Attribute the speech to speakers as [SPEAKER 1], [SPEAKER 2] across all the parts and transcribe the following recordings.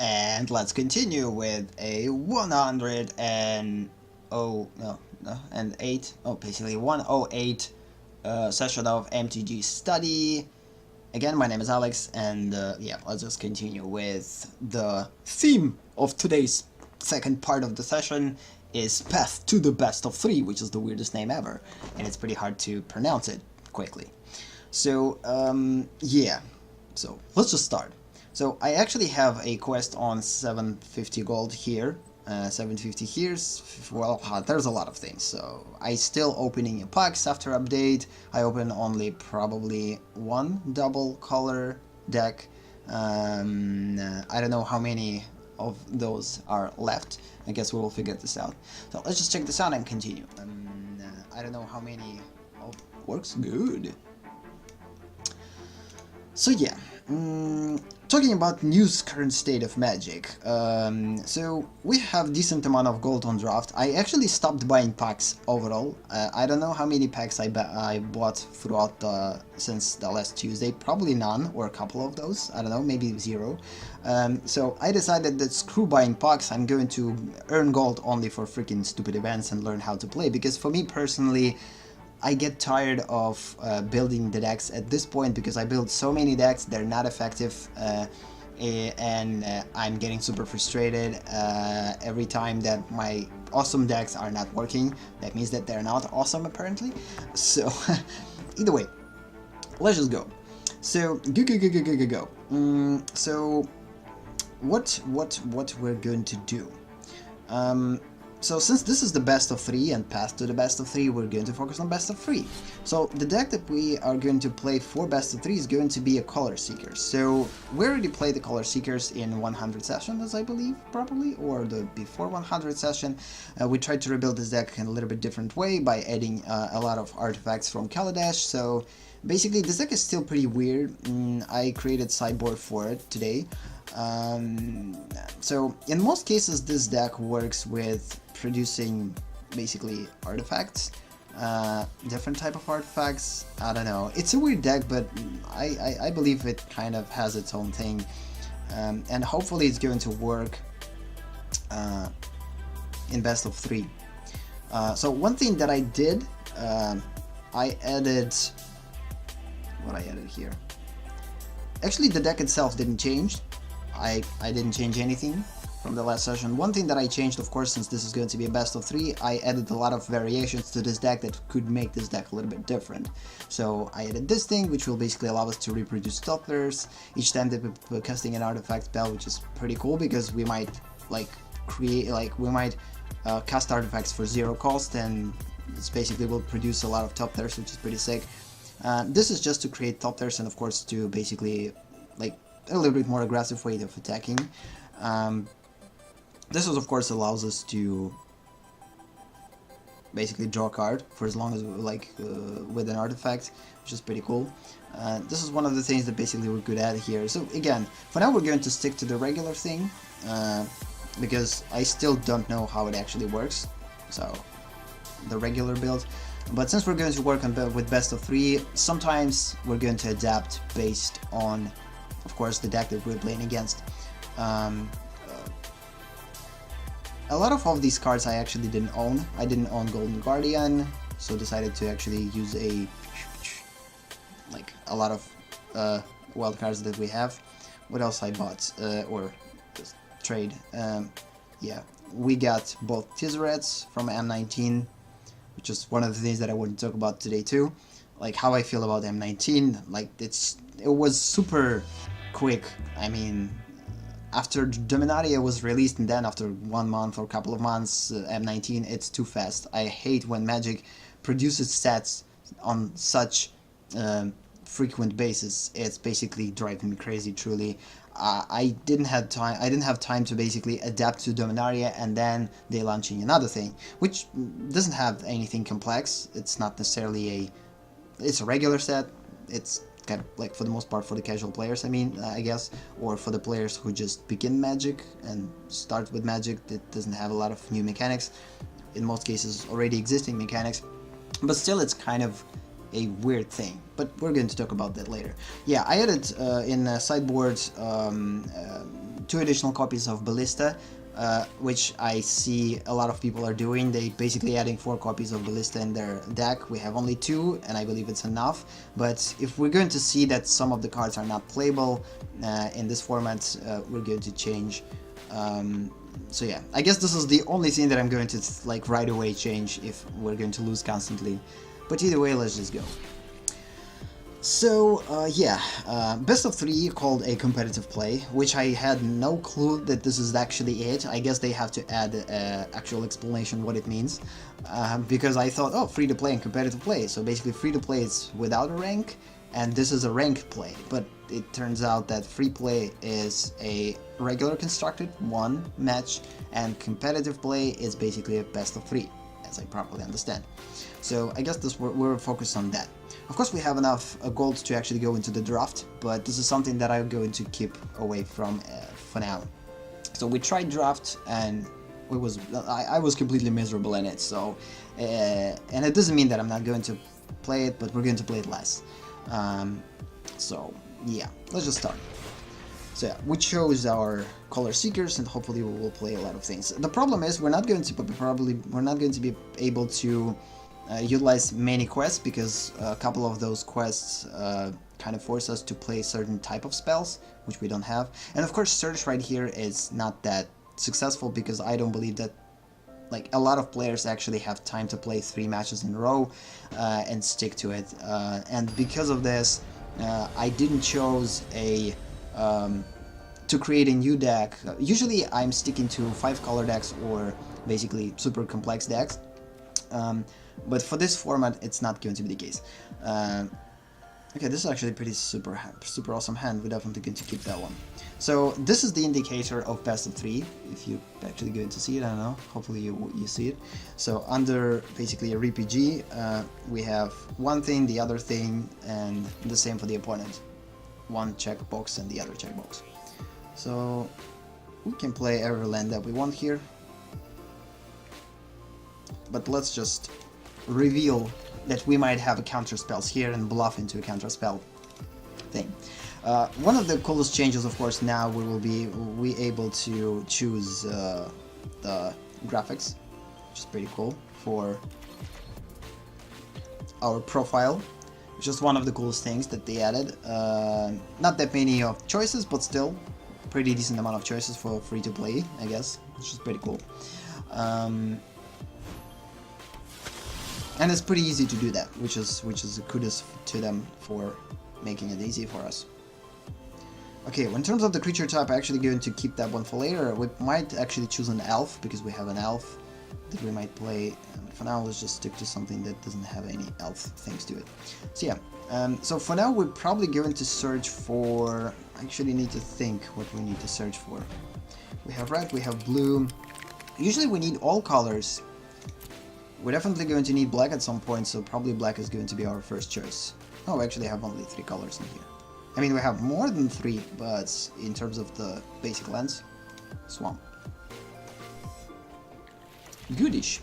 [SPEAKER 1] And let's continue with a 100 and and 8, basically 108 session of MTG Study. Again, my name is Alex, and yeah, let's just continue with the theme of today's second part of the session is Path to the Best of 3, which is the weirdest name ever, and it's pretty hard to pronounce it quickly. So, yeah, so let's just start. So I actually have a quest on 750 gold here, 750 here, well, there's a lot of things, so I still opening packs after update. I open only probably one double color deck. I don't know how many of those are left. I guess we will figure this out. So let's just check this out and continue. I don't know how many works good. So yeah, talking about news current state of Magic, so we have decent amount of gold on draft. I actually stopped buying packs overall. I don't know how many packs I bought throughout since the last Tuesday, probably none or a couple of those, I don't know, maybe 0. So I decided that screw buying packs, I'm going to earn gold only for freaking stupid events and learn how to play, because for me personally, I get tired of building the decks at this point because I build so many decks, they're not effective, and I'm getting super frustrated every time that my awesome decks are not working. That means that they're not awesome apparently. So either way, let's just go. So go. So what we're going to do? So since this is the best of 3 and path to the best of 3, we're going to focus on best of 3. So the deck that we are going to play for best of 3 is going to be a Color Seekers. So we already played the Color Seekers in 100 sessions, I believe, probably, or the before 100 session. We tried to rebuild this deck in a little bit different way by adding a lot of artifacts from Kaladesh. So basically this deck is still pretty weird. I created sideboard for it today. So in most cases this deck works with producing basically artifacts, different type of artifacts. I don't know, it's a weird deck, but I believe it kind of has its own thing, and hopefully it's going to work in best of 3. So one thing that I did, I added what I added here. Actually the deck itself didn't change. I didn't change anything from the last session. One thing that I changed, of course, since this is going to be a best of 3, I added a lot of variations to this deck that could make this deck a little bit different. So I added this thing, which will basically allow us to reproduce topplers each time that we're casting an artifact spell, which is pretty cool because we might cast artifacts for 0 cost, and it's basically will produce a lot of topplers, which is pretty sick. This is just to create topplers and of course to basically a little bit more aggressive way of attacking. This of course allows us to basically draw a card for as long as with an artifact, which is pretty cool. This is one of the things that basically we're good at here. So again, for now we're going to stick to the regular thing, because I still don't know how it actually works, so the regular build. But since we're going to work on with best of 3, sometimes we're going to adapt based on, of course, the deck that we're playing against. A lot of these cards I actually didn't own. I didn't own Golden Guardian, so decided to actually use a lot of wild cards that we have. What else I bought or just trade? Yeah, we got both Tezzerets from M19, which is one of the things that I want to talk about today too. Like how I feel about M19. It was super quick. I mean, after Dominaria was released and then after 1 month or a couple of months, M19, it's too fast. I hate when Magic produces sets on such frequent basis. It's basically driving me crazy, truly. I didn't have time to basically adapt to Dominaria, and then they launching another thing, which doesn't have anything complex. It's not necessarily it's a regular set. It's kind of for the most part for the casual players, I guess, or for the players who just begin Magic and start with Magic that doesn't have a lot of new mechanics, in most cases already existing mechanics, but still it's kind of a weird thing, but we're going to talk about that later. Yeah, I added in sideboard 2 additional copies of Ballista, which I see a lot of people are doing. They basically adding 4 copies of Ballista in their deck. We have only 2, and I believe it's enough. But if we're going to see that some of the cards are not playable in this format, we're going to change. So yeah, I guess this is the only thing that I'm going to like right away change if we're going to lose constantly. But either way, let's just go. So yeah, best of 3 called a competitive play, which I had no clue that this is actually it. I guess they have to add actual explanation what it means, because I thought, oh, free to play and competitive play, so basically free to play is without a rank, and this is a ranked play. But it turns out that free play is a regular constructed 1 match, and competitive play is basically a best of 3, as I properly understand. So I guess we're focused on that. Of course, we have enough gold to actually go into the draft, but this is something that I'm going to keep away from for now. So we tried draft, and I was completely miserable in it. So, and it doesn't mean that I'm not going to play it, but we're going to play it less. So yeah, let's just start. So yeah, we chose our color seekers, and hopefully we will play a lot of things. The problem is we're not going to be able to utilize many quests, because a couple of those quests kind of force us to play certain type of spells, which we don't have. And of course, search right here is not that successful, because I don't believe that like a lot of players actually have time to play 3 matches in a row and stick to it. And because of this, I didn't choose a to create a new deck. Usually I'm sticking to 5 color decks or basically super complex decks. But for this format, it's not going to be the case. Okay, this is actually pretty super awesome hand. We're definitely going to keep that one. So this is the indicator of best of 3. If you're actually going to see it, I don't know. Hopefully you see it. So under basically a RPG, we have one thing, the other thing, and the same for the opponent. One checkbox and the other checkbox. So we can play every land that we want here. But let's just reveal that we might have a counter spells here and bluff into a counter spell thing. One of the coolest changes, of course, now we able to choose the graphics, which is pretty cool for our profile, which is one of the coolest things that they added. Not that many of choices, but still pretty decent amount of choices for free to play, I guess, which is pretty cool. And it's pretty easy to do that, which is a kudos to them for making it easy for us. Okay, well, in terms of the creature type, I'm actually going to keep that one for later. We might actually choose an elf, because we have an elf that we might play. And for now, let's just stick to something that doesn't have any elf things to it. So yeah, so for now, we're probably going to search for... I actually need to think what we need to search for. We have red, we have blue. Usually we need all colors. We're definitely going to need black at some point, so probably black is going to be our first choice. Oh, we actually have only 3 colors in here. I mean, we have more than 3, but in terms of the basic lands, swamp. Goodish.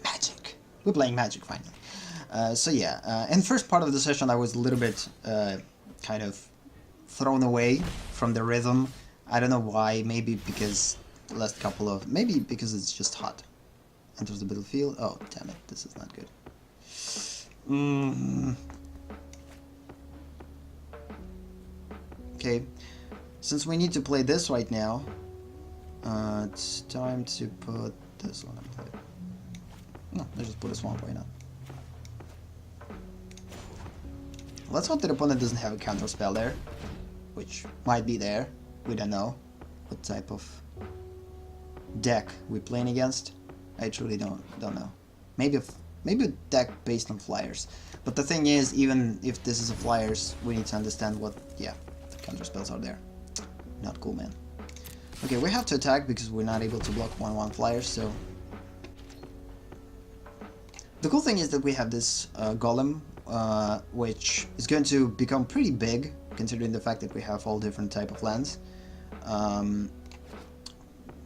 [SPEAKER 1] Magic. We're playing Magic finally. So yeah, in the first part of the session I was a little bit kind of thrown away from the rhythm. I don't know why, maybe because maybe because it's just hot. Enters the battlefield. Oh, damn it, this is not good. Okay, since we need to play this right now, it's time to put this one in play. No, let's just put a swamp, why not? Let's hope that the opponent doesn't have a counter spell there, which might be there. We don't know what type of deck we're playing against. I truly don't know. Maybe a deck based on flyers. But the thing is, even if this is a flyers, we need to understand what the counter spells are there. Not cool, man. Okay, we have to attack because we're not able to block 1/1 flyers. So the cool thing is that we have this golem. Which is going to become pretty big, considering the fact that we have all different type of lands.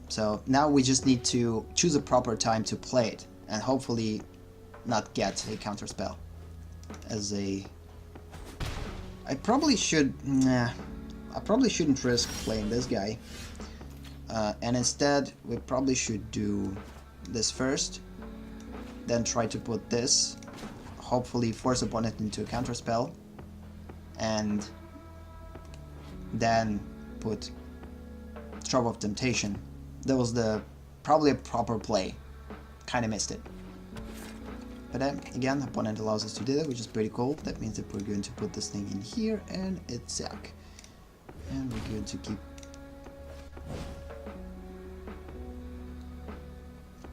[SPEAKER 1] So now we just need to choose a proper time to play it, and hopefully not get a counter spell. As a... I probably should... Nah, I probably shouldn't risk playing this guy. And instead, we probably should do this first. Then try to put this. Hopefully force opponent into a counter spell. And then put Trove of Temptation. That was probably a proper play. Kinda missed it. But then, again, opponent allows us to do that, which is pretty cool. That means that we're going to put this thing in here, and it's sack. And we're going to keep...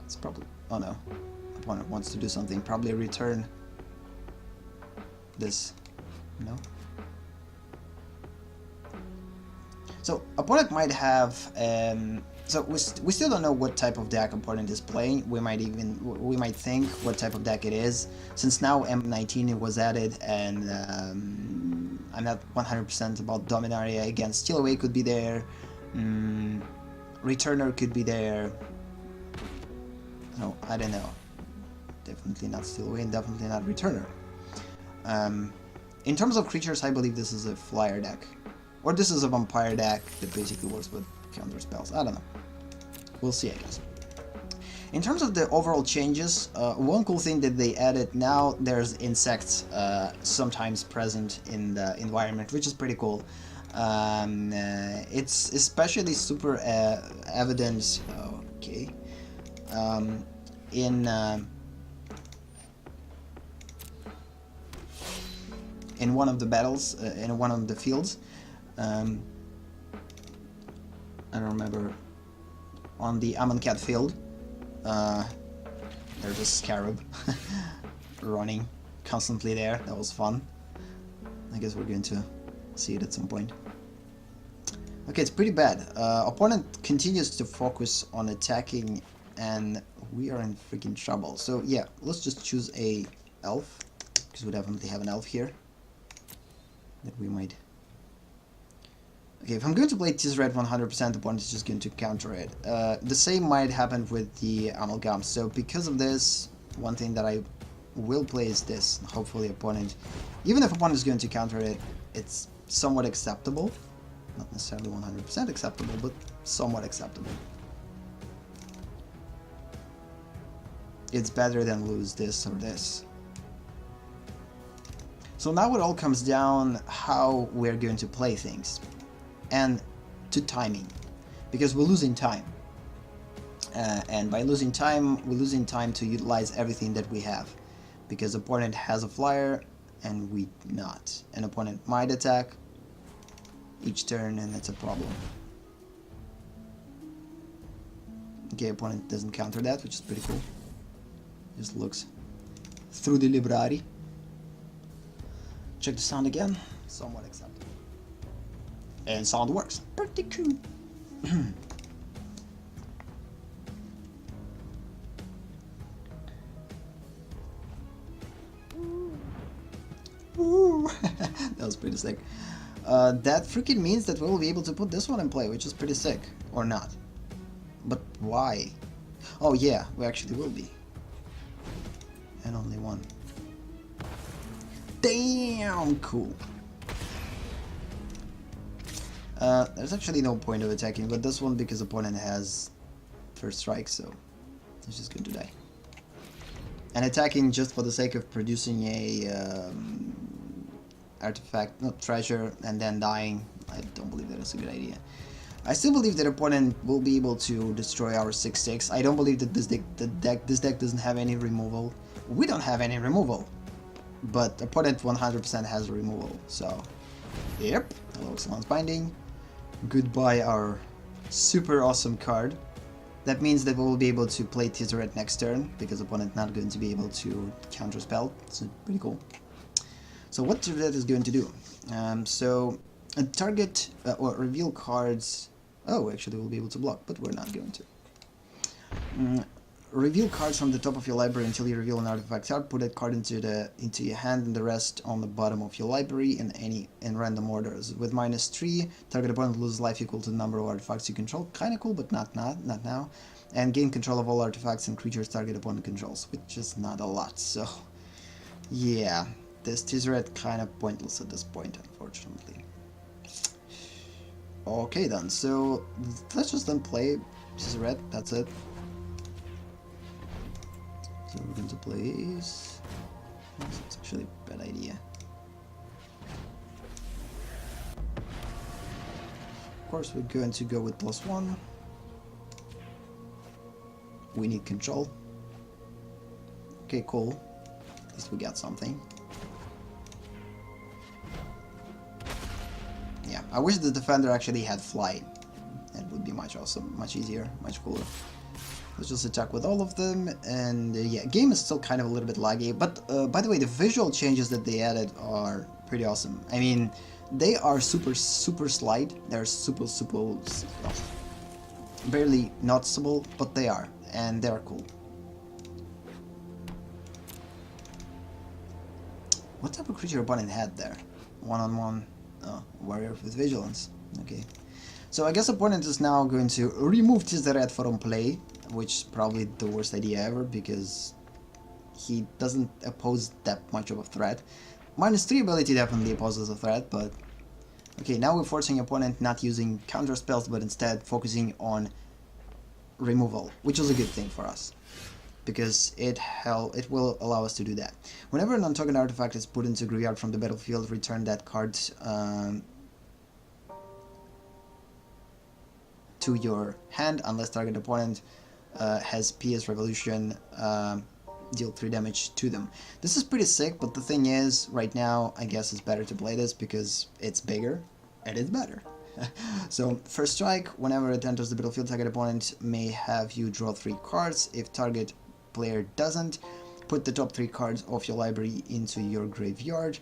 [SPEAKER 1] It's probably... Oh no. Opponent wants to do something. Probably return this. No? So, opponent might have... So we still don't know what type of deck opponent is playing. We might think what type of deck it is. Since now M19 was added, and I'm not 100% about Dominaria. Again, Steal Away could be there. Returner could be there. No, I don't know. Definitely not Steal Away, and definitely not Returner. In terms of creatures, I believe this is a flyer deck, or this is a vampire deck that basically works with counter spells. I don't know. We'll see, I guess. In terms of the overall changes, one cool thing that they added now, there's insects sometimes present in the environment, which is pretty cool. It's especially super evident. Okay. In one of the battles, in one of the fields. I don't remember, on the Amonkhet field, there's a scarab running constantly there. That was fun. I guess we're going to see it at some point. Okay, it's pretty bad. Opponent continues to focus on attacking, and we are in freaking trouble. So yeah, let's just choose a elf, because we definitely have an elf here that we might... Okay, if I'm going to play Tezzeret 100%, the opponent is just going to counter it. The same might happen with the Amalgam. So because of this, one thing that I will play is this. Hopefully opponent, even if opponent is going to counter it, it's somewhat acceptable. Not necessarily 100% acceptable, but somewhat acceptable. It's better than lose this or this. So now it all comes down how we're going to play things. And to timing, because we're losing time, and by losing time, we're losing time to utilize everything that we have, because opponent has a flyer and we not. An opponent might attack each turn, and that's a problem. Okay, opponent doesn't counter that, which is pretty cool. Just looks through the library. Check the sound again. Somewhat acceptable. And sound works. Pretty cool. Ooh. That was pretty sick. That freaking means that we'll be able to put this one in play, which is pretty sick. Or not. But why? Oh yeah, we actually will be. And only one. Damn cool. There's actually no point of attacking with this one because opponent has first strike, so he's just going to die. And attacking just for the sake of producing a artifact, not treasure, and then dying, I don't believe that is a good idea. I still believe that opponent will be able to destroy our 6/6. I don't believe that this deck doesn't have any removal. We don't have any removal, but opponent 100% has removal. So, yep. Hello, Salon's Binding. Goodbye, our super awesome card. That means that we will be able to play Tezzeret next turn, because opponent not going to be able to counter spell. So pretty cool. So what Tezzeret is going to do? So target or reveal cards. Oh, actually we'll be able to block, but we're not going to. reveal cards from the top of your library until you reveal an artifact card. Put that card into your hand and the rest on the bottom of your library in random orders. With -3, target opponent loses life equal to the number of artifacts you control. Kinda cool, but not now. And gain control of all artifacts and creatures target opponent controls, which is not a lot. So yeah, this Tezzeret kind of pointless at this point, unfortunately. Okay then, so let's just then play Tezzeret. That's it. So we're going to place... It's actually a bad idea. Of course, we're going to go with +1. We need control. Okay, cool. At least we got something. Yeah, I wish the defender actually had flight. It would be much awesome, much easier, much cooler. Let's just attack with all of them, and yeah, game is still kind of a little bit laggy, but by the way, the visual changes that they added are pretty awesome. I mean, they are super slight, they're super, well, barely noticeable, but they are, and they're cool. What type of creature opponent had there? One-on-one, warrior with vigilance, okay. So I guess opponent is now going to remove Tezzeret from play, which is probably the worst idea ever, because he doesn't oppose that much of a threat. -3 ability definitely opposes a threat, but... Okay, now we're forcing opponent not using counter spells, but instead focusing on removal, which is a good thing for us, because it will allow us to do that. Whenever a non-token artifact is put into graveyard from the battlefield, return that card to your hand, unless target opponent has PS Revolution, deal 3 damage to them. This is pretty sick, but the thing is, right now, I guess it's better to play this because it's bigger, and it's better. So, first strike, whenever it enters the battlefield, target opponent may have you draw 3 cards. If target player doesn't, put the top 3 cards of your library into your graveyard.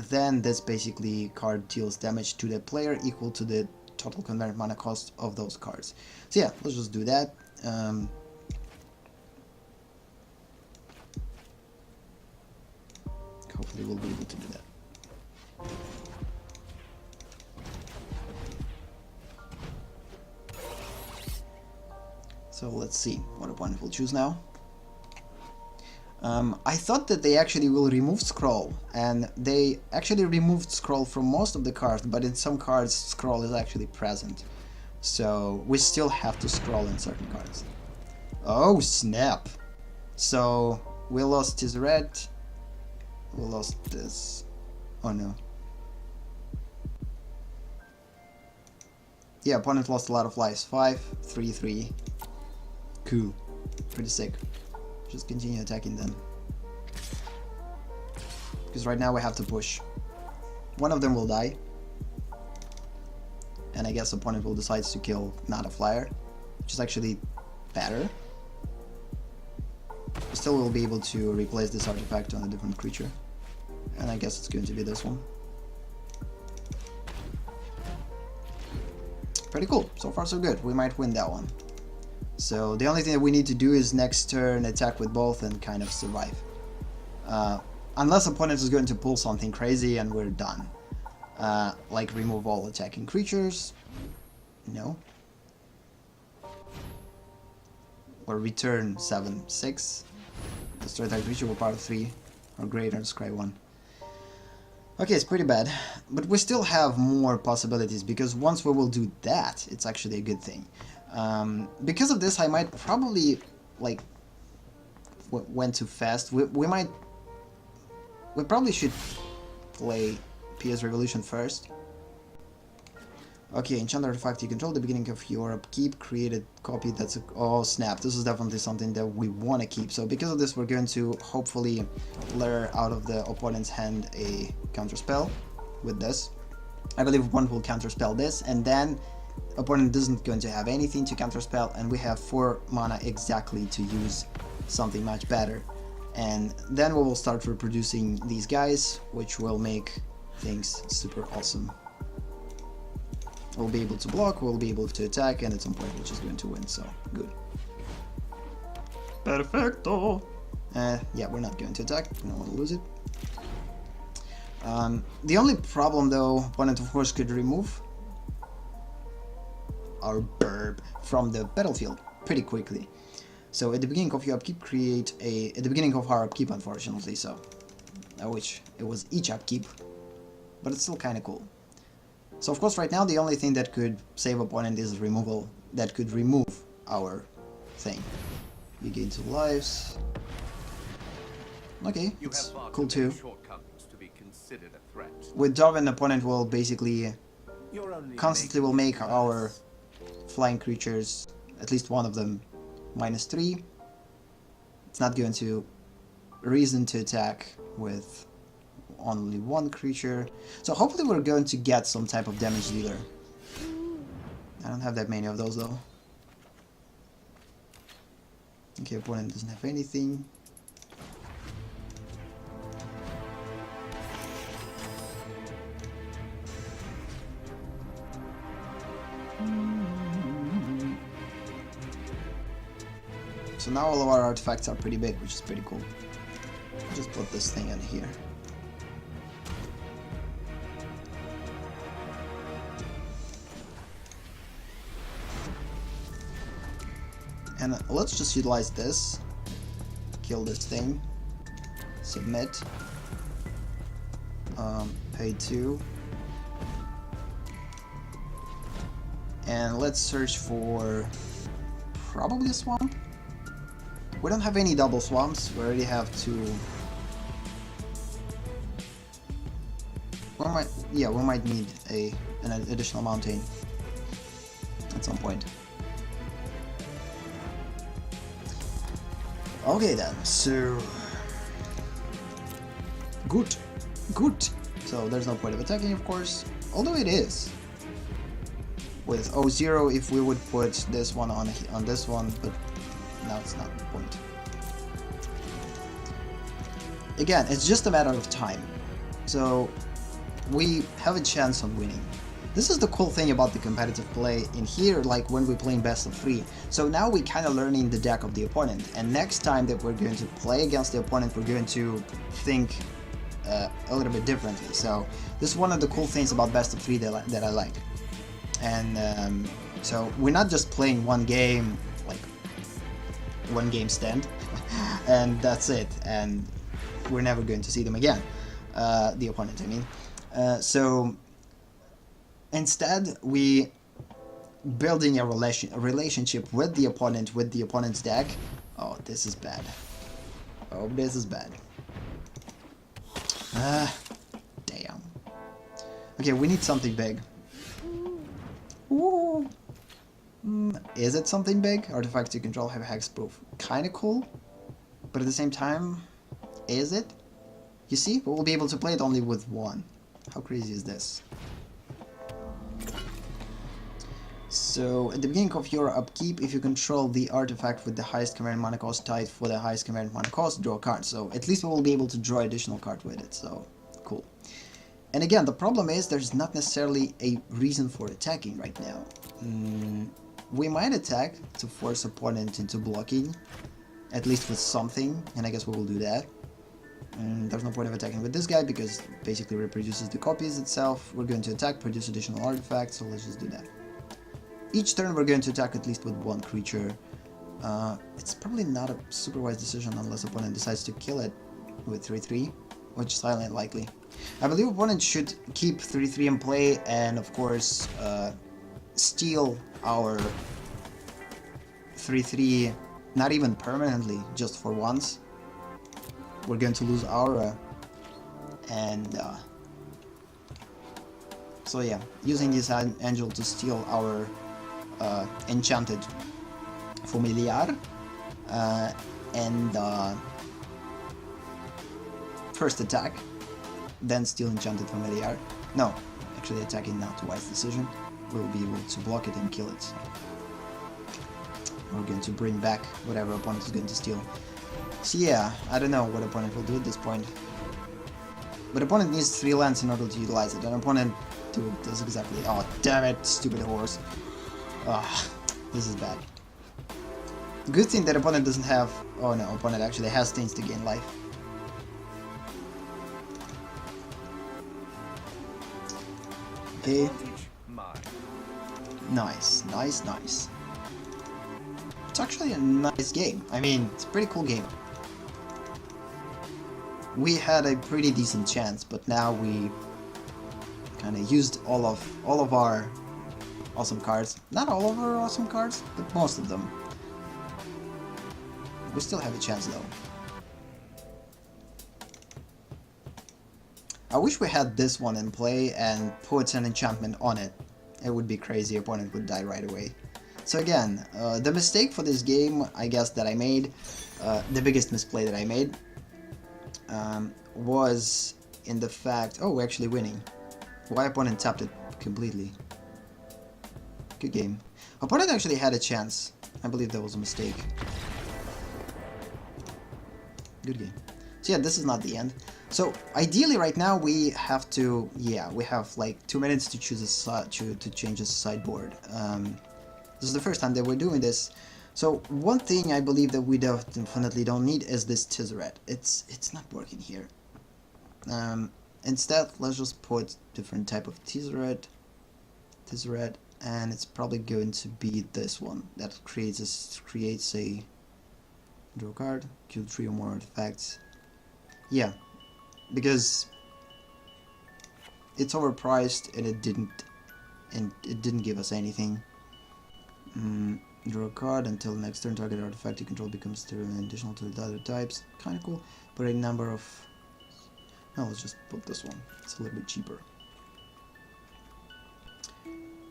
[SPEAKER 1] Then this basically card deals damage to the player equal to the total convert mana cost of those cards. So yeah, let's just do that. Hopefully we'll be able to do that. So let's see what opponent will choose now. I thought that they actually will remove scroll, and they actually removed scroll from most of the cards, but in some cards scroll is actually present. So we still have to scroll in certain cards. Oh snap! So we lost Tezzeret. We lost this. Oh no. Yeah, opponent lost a lot of lives. 5, 3, 3. Cool. Pretty sick. Just continue attacking them. Because right now we have to push. One of them will die. And I guess opponent will decide to kill not a flyer, which is actually better. We still will be able to replace this artifact on a different creature. And I guess it's going to be this one. Pretty cool. So far so good. We might win that one. So the only thing that we need to do is next turn attack with both and kind of survive. Unless opponent is going to pull something crazy and we're done. Like remove all attacking creatures. No. Or return 7/6. Destroy that creature with power 3 or greater, scry 1. Okay, it's pretty bad. But we still have more possibilities, because once we will do that, it's actually a good thing. Because of this, I might probably, like, went too fast. We probably should play PS Revolution first. Okay, enchant artifact you control, the beginning of your upkeep, created copy, that's a, oh snap, this is definitely something that we want to keep. So because of this, we're going to hopefully lure out of the opponent's hand a counter spell with this. I believe opponent will counter spell this, and then opponent isn't going to have anything to counter spell, and we have 4 mana exactly to use something much better. And then we will start reproducing these guys, which will make things super awesome. We'll be able to block, we'll be able to attack, and at some point we're just going to win, so good. Perfecto! Yeah, we're not going to attack. We don't want to lose it. The only problem though, opponent of course could remove our burb from the battlefield pretty quickly. So at the beginning of your upkeep, create a... At the beginning of our upkeep, unfortunately, so... which it was each upkeep, but it's still kind of cool. So of course right now the only thing that could save opponent is removal, that could remove our thing. You gain 2 lives. Okay, it's cool too. With Darwin, opponent will basically constantly will make our flying creatures, at least one of them, -3. It's not going to reason to attack with only one creature. So hopefully we're going to get some type of damage dealer. I don't have that many of those though. Okay, opponent doesn't have anything. So now all of our artifacts are pretty big, which is pretty cool. I'll just put this thing in here. And let's just utilize this. Kill this thing. Submit. Pay 2. And let's search for probably a swamp. We don't have any double swamps. We already have 2. We might need an additional mountain at some point. Okay then, so good. So there's no point of attacking, of course, although it is. With 0 if we would put this one on this one, but now it's not the point. Again, it's just a matter of time, so we have a chance on winning. This is the cool thing about the competitive play in here, like when we're playing best of 3. So now we're kind of learning the deck of the opponent, and next time that we're going to play against the opponent, we're going to think a little bit differently. So this is one of the cool things about best of 3 that I like. And so we're not just playing one game, like one game stand, and that's it, and we're never going to see them again, the opponent I mean. So instead we building a relationship with the opponent's deck. Oh, this is bad. Oh, this is bad. Damn. Okay, we need something big. Ooh. Is it something big? Artifacts you control have hexproof. Kinda cool, but at the same time, is it? You see, we'll be able to play it only with 1. How crazy is this? So, at the beginning of your upkeep, if you control the artifact with the highest command mana cost tied for the highest command mana cost, draw a card. So, at least we will be able to draw additional card with it, so cool. And again, the problem is there's not necessarily a reason for attacking right now. We might attack to force opponent into blocking, at least with something, and I guess we will do that. There's no point of attacking with this guy because it basically reproduces the copies itself. We're going to attack, produce additional artifacts, so let's just do that. Each turn we're going to attack at least with 1 creature. It's probably not a super wise decision unless opponent decides to kill it with 3/3, which is highly unlikely. I believe opponent should keep 3/3 in play and of course steal our 3/3, not even permanently, just for once. We're going to lose Aura, and so yeah, using this angel to steal our enchanted familiar, and first attack, then steal enchanted familiar. No, actually attacking not a wise decision. We'll be able to block it and kill it. So we're going to bring back whatever opponent is going to steal. So yeah, I don't know what opponent will do at this point. But opponent needs 3 lands in order to utilize it, and opponent does exactly... Oh, damn it, stupid horse. Ah, this is bad. Good thing that opponent doesn't have... Oh no, opponent actually has things to gain life. Okay. Nice, nice, nice. It's actually a nice game. I mean, it's a pretty cool game. We had a pretty decent chance, but now we kind of used all of our awesome cards. Not all of our awesome cards, but most of them. We still have a chance though. I wish we had this one in play and put an enchantment on it. It would be crazy, opponent would die right away. So again, the mistake for this game, I guess, that I made, the biggest misplay that I made, was in the fact... Oh, we're actually winning. Why opponent tapped it completely? Good game. Opponent actually had a chance. I believe that was a mistake. Good game. So yeah, this is not the end. So ideally right now we have to... Yeah, we have like 2 minutes to choose a side, to change a sideboard. This is the first time that we're doing this. So one thing I believe that we definitely don't need is this Tezzeret. It's not working here. Instead, let's just put different type of Tezzeret, and it's probably going to be this one that creates a draw card, kill 3 or more artifacts. Yeah, because it's overpriced and it didn't give us anything. Draw a card until next turn. Target artifact you control becomes additional to the other types. Kind of cool. But a number of... No, let's just put this one. It's a little bit cheaper.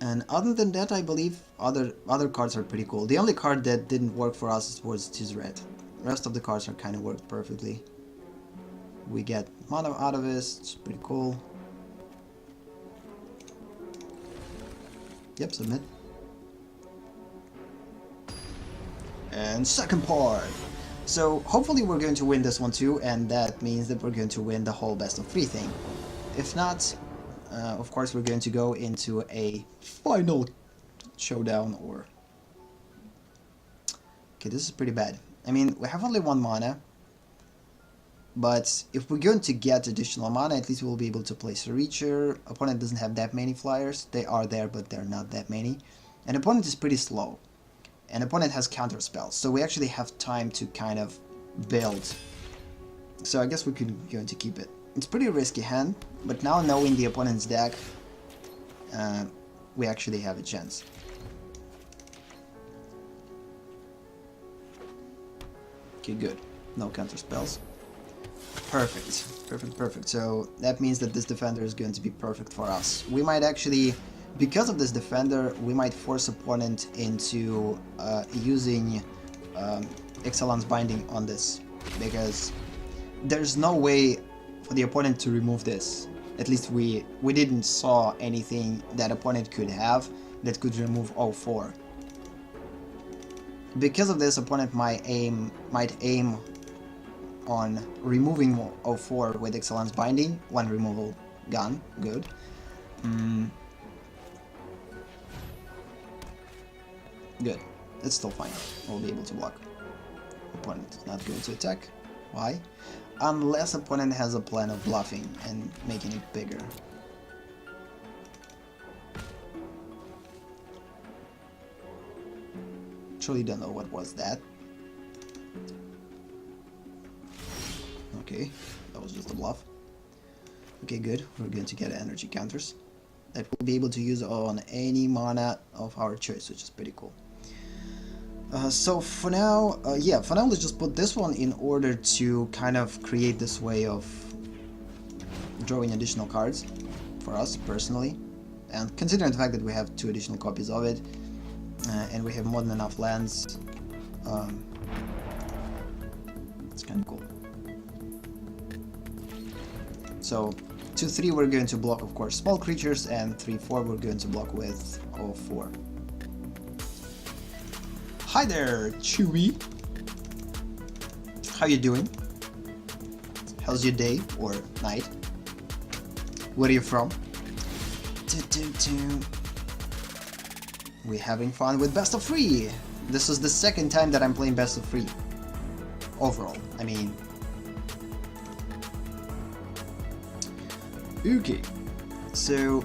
[SPEAKER 1] And other than that, I believe other cards are pretty cool. The only card that didn't work for us was Tezzeret. The rest of the cards are kind of worked perfectly. We get mana out of this. It's pretty cool. Yep, submit. And second part. So hopefully we're going to win this one too, and that means that we're going to win the whole best of 3 thing. If not, of course we're going to go into a final showdown or... Okay, this is pretty bad. I mean, we have only 1 mana, but if we're going to get additional mana, at least we'll be able to place a Reacher. Opponent doesn't have that many flyers. They are there, but they're not that many. And opponent is pretty slow. And opponent has counter spells, so we actually have time to kind of build. So I guess we're going to keep it. It's pretty risky hand, but now knowing the opponent's deck, we actually have a chance. Okay, good. No counter spells. Perfect. Perfect, perfect. So that means that this defender is going to be perfect for us. We might actually... Because of this defender, we might force opponent into using Ixalan's Binding on this, because there's no way for the opponent to remove this. At least we didn't saw anything that opponent could have that could remove 04. Because of this, opponent might aim on removing 04 with Ixalan's Binding. 1 removal gone, good. Good. It's still fine. We'll be able to block. Opponent is not going to attack. Why? Unless opponent has a plan of bluffing and making it bigger. Truly don't know what was that. Okay, that was just a bluff. Okay, good. We're going to get energy counters that we'll be able to use on any mana of our choice, which is pretty cool. So for now, let's just put this one in order to kind of create this way of drawing additional cards for us personally. And considering the fact that we have 2 additional copies of it, and we have more than enough lands, it's kind of cool. So 2-3 we're going to block, of course, small creatures, and 3-4 we're going to block with 04. Hi there, Chewy. How you doing? How's your day or night? Where are you from? We're having fun with best of 3. This is the second time that I'm playing best of 3 overall. I mean, okay, so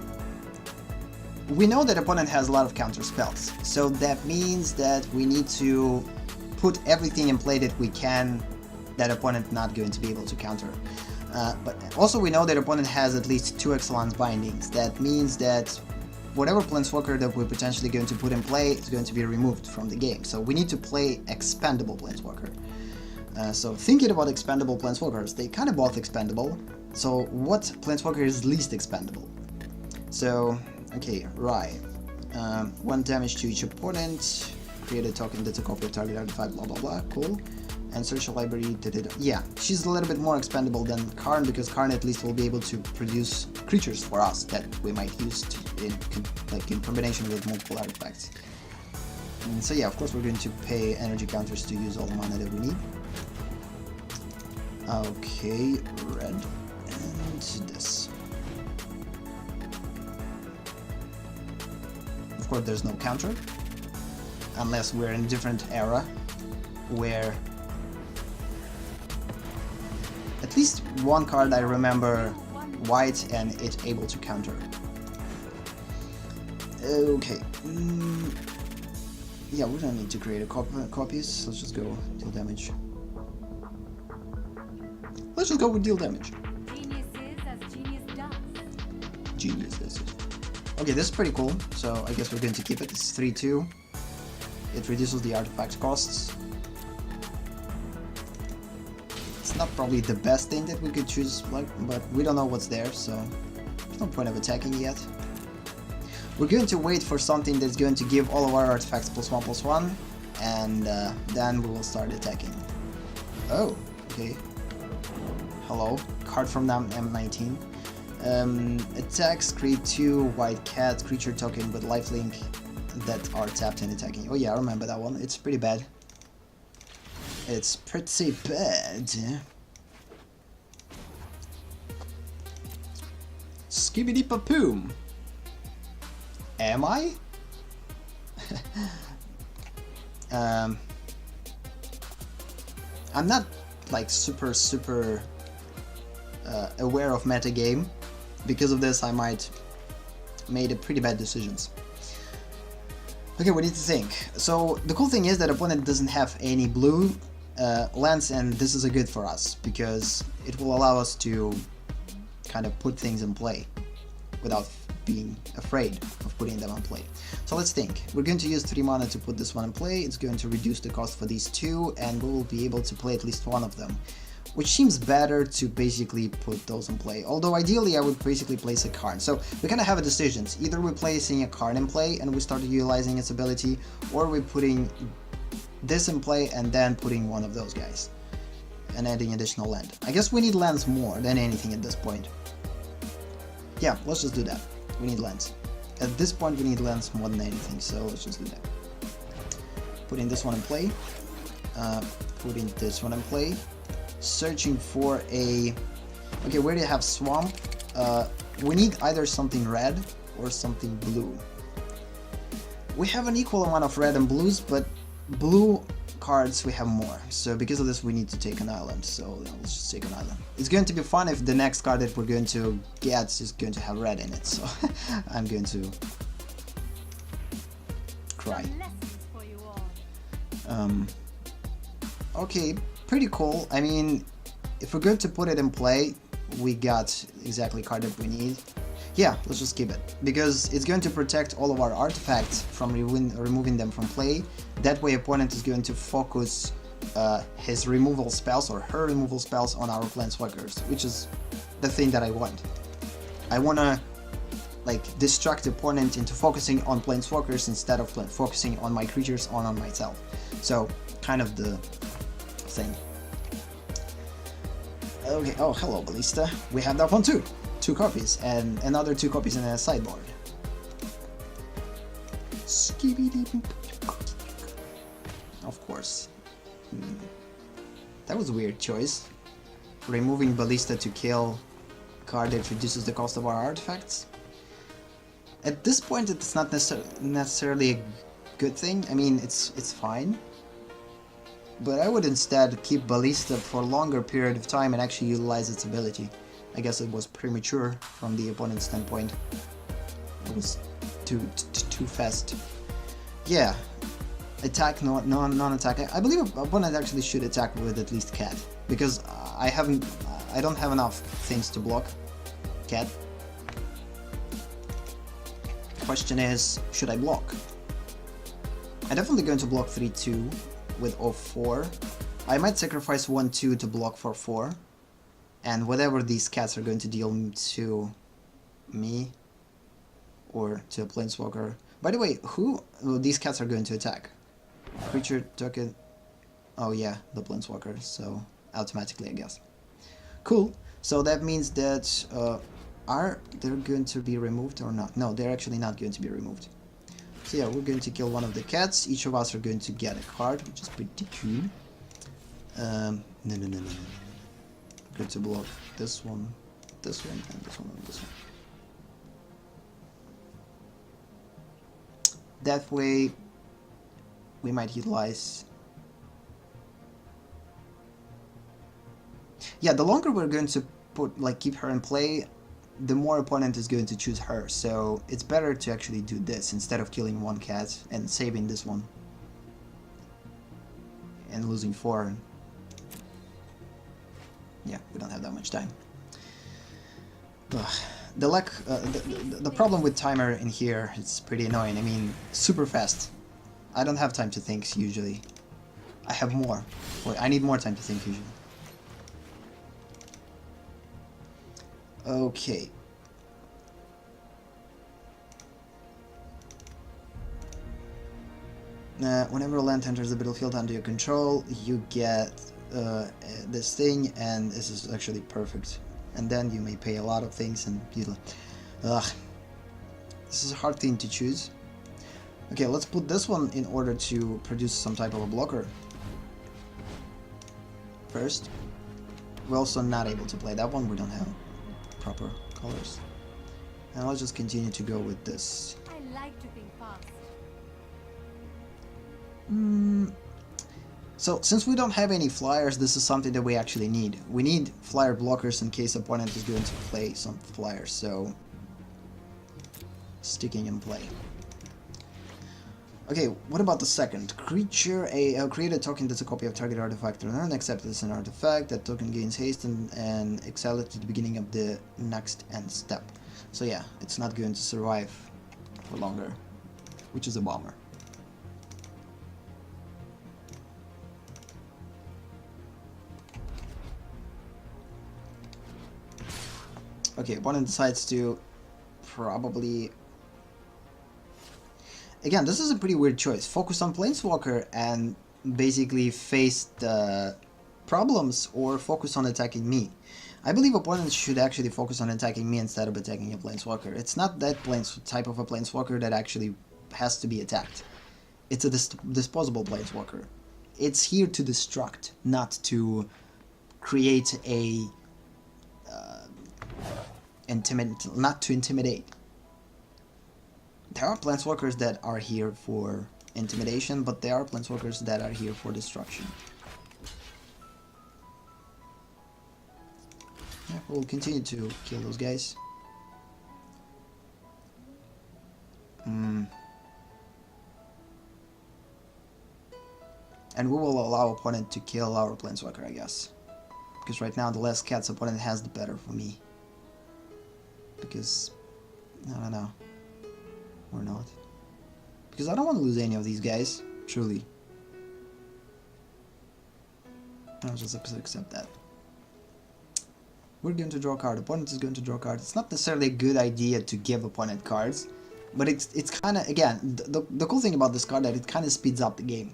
[SPEAKER 1] we know that opponent has a lot of counter spells, so that means that we need to put everything in play that we can that opponent not going to be able to counter. But also we know that opponent has at least 2 Excellence Bindings. That means that whatever Planeswalker that we're potentially going to put in play is going to be removed from the game. So we need to play expendable Planeswalker. So thinking about expendable Planeswalkers, they kind of both expendable. So what Planeswalker is least expendable? So, okay, right. 1 damage to each opponent, create a token that's a copy of target artifact, blah blah blah, cool. And search a library, yeah, she's a little bit more expendable than Karn, because Karn at least will be able to produce creatures for us that we might use in combination with multiple artifacts. And so yeah, of course we're going to pay energy counters to use all the mana that we need. Okay, red, and this. Of course there's no counter, unless we're in a different era, where at least one card I remember white and it's able to counter. Okay. Yeah, we don't need to create a copies. Let's just go deal damage. Let's just go with deal damage.
[SPEAKER 2] Genius is as genius does.
[SPEAKER 1] Genius is. Okay, this is pretty cool. So I guess we're going to keep it. It's 3/2. It reduces the artifact costs. Not probably the best thing that we could choose, like, but we don't know what's there, so there's no point of attacking yet. We're going to wait for something that's going to give all of our artifacts +1/+1, and then we will start attacking. Oh, okay. Hello, card from M19. Attacks, create 2 white cat creature token with lifelink that are tapped and attacking. Oh yeah, I remember that one. It's pretty bad. It's pretty bad. Skibidi papoom. Am I? I'm not like super aware of metagame. Because of this, I might made a pretty bad decisions. Okay, we need to think. So the cool thing is that opponent doesn't have any blue lands, and this is a good for us because it will allow us to kind of put things in play without being afraid of putting them on play. So let's think. We're going to use 3 mana to put this one in play. It's going to reduce the cost for these 2, and we will be able to play at least one of them, which seems better to basically put those in play. Although ideally I would basically place a Karn. So we kind of have a decision. Either we're placing a Karn in play and we start utilizing its ability, or we're putting this in play and then putting one of those guys and adding additional land. I guess we need lands more than anything at this point. Yeah, let's just do that. We need lands. At this point we need lands more than anything, so let's just do that. Putting this one in play. Putting this one in play. Searching for a... Okay, where do you have swamp? We need either something red or something blue. We have an equal amount of red and blues, but blue cards we have more. So because of this we need to take an island. So let's just take an island. It's going to be fun if the next card that we're going to get is going to have red in it. So I'm going to cry. Okay, pretty cool. I mean, if we're going to put it in play, we got exactly the card that we need. Yeah, let's just keep it, because it's going to protect all of our artifacts from removing them from play. That way opponent is going to focus his removal spells or her removal spells on our planeswalkers, which is the thing that I want. I want to like distract the opponent into focusing on planeswalkers instead of focusing on my creatures or on myself. So kind of the thing. Okay, oh hello Ballista. We have that one too. 2 copies and another 2 copies in a sideboard. Of course. That was a weird choice. Removing Ballista to kill a card that reduces the cost of our artifacts. At this point it's not necessarily a good thing. I mean, it's fine. But I would instead keep Ballista for a longer period of time and actually utilize its ability. I guess it was premature from the opponent's standpoint. It was too fast. Yeah. Attack, non-attack. I believe opponent actually should attack with at least Cat. Because I don't have enough things to block Cat. Question is, should I block? I'm definitely going to block 3-2 with 0-4. I might sacrifice 1-2 to block 4-4. And whatever these cats are going to deal to me or to a planeswalker. By the way, who these cats are going to attack? Creature token. Oh yeah, the planeswalker. So automatically, I guess. Cool. So that means that are they going to be removed or not? No, they're actually not going to be removed. So yeah, we're going to kill one of the cats. Each of us are going to get a card, which is pretty cool. No. Going to block this one, and this one, and this one. That way, we might utilize. Yeah, the longer we're going to keep her in play, the more opponent is going to choose her, so it's better to actually do this instead of killing one cat and saving this one and losing 4. Yeah, we don't have that much time. Ugh. The problem with timer in here is pretty annoying. I mean, super fast. I don't have time to think usually. I have more. Wait, I need more time to think usually. Okay. Whenever a land enters the battlefield under your control, you get this thing, and this is actually perfect. And then you may pay a lot of things, and you. This is a hard thing to choose. Okay, let's put this one in order to produce some type of a blocker. First, we're also not able to play that one. We don't have proper colors. And let's just continue to go with this.
[SPEAKER 2] I like to think fast.
[SPEAKER 1] So, since we don't have any flyers, this is something that we actually need. We need flyer blockers in case opponent is going to play some flyers, so sticking in play. Okay, what about the second? Creature, create a token that's a copy of target artifact or an accept it as an artifact. That token gains haste and exile it to the beginning of the next end step. So yeah, it's not going to survive for longer, which is a bummer. Okay, opponent decides to probably. Again, this is a pretty weird choice. Focus on Planeswalker and basically face the problems, or focus on attacking me. I believe opponents should actually focus on attacking me instead of attacking a Planeswalker. It's not that type of a Planeswalker that actually has to be attacked. It's a disposable Planeswalker. It's here to destruct, not to create a not to intimidate. There are planeswalkers that are here for intimidation, but there are planeswalkers that are here for destruction. Yeah, we'll continue to kill those guys. And we will allow opponent to kill our planeswalker, I guess. Because right now the less cats opponent has, the better for me. Because, I don't know. Or not. Because I don't want to lose any of these guys, truly. I'll just accept that. We're going to draw a card. Opponent is going to draw a card. It's not necessarily a good idea to give opponent cards, but it's kind of, again, the cool thing about this card that it kind of speeds up the game,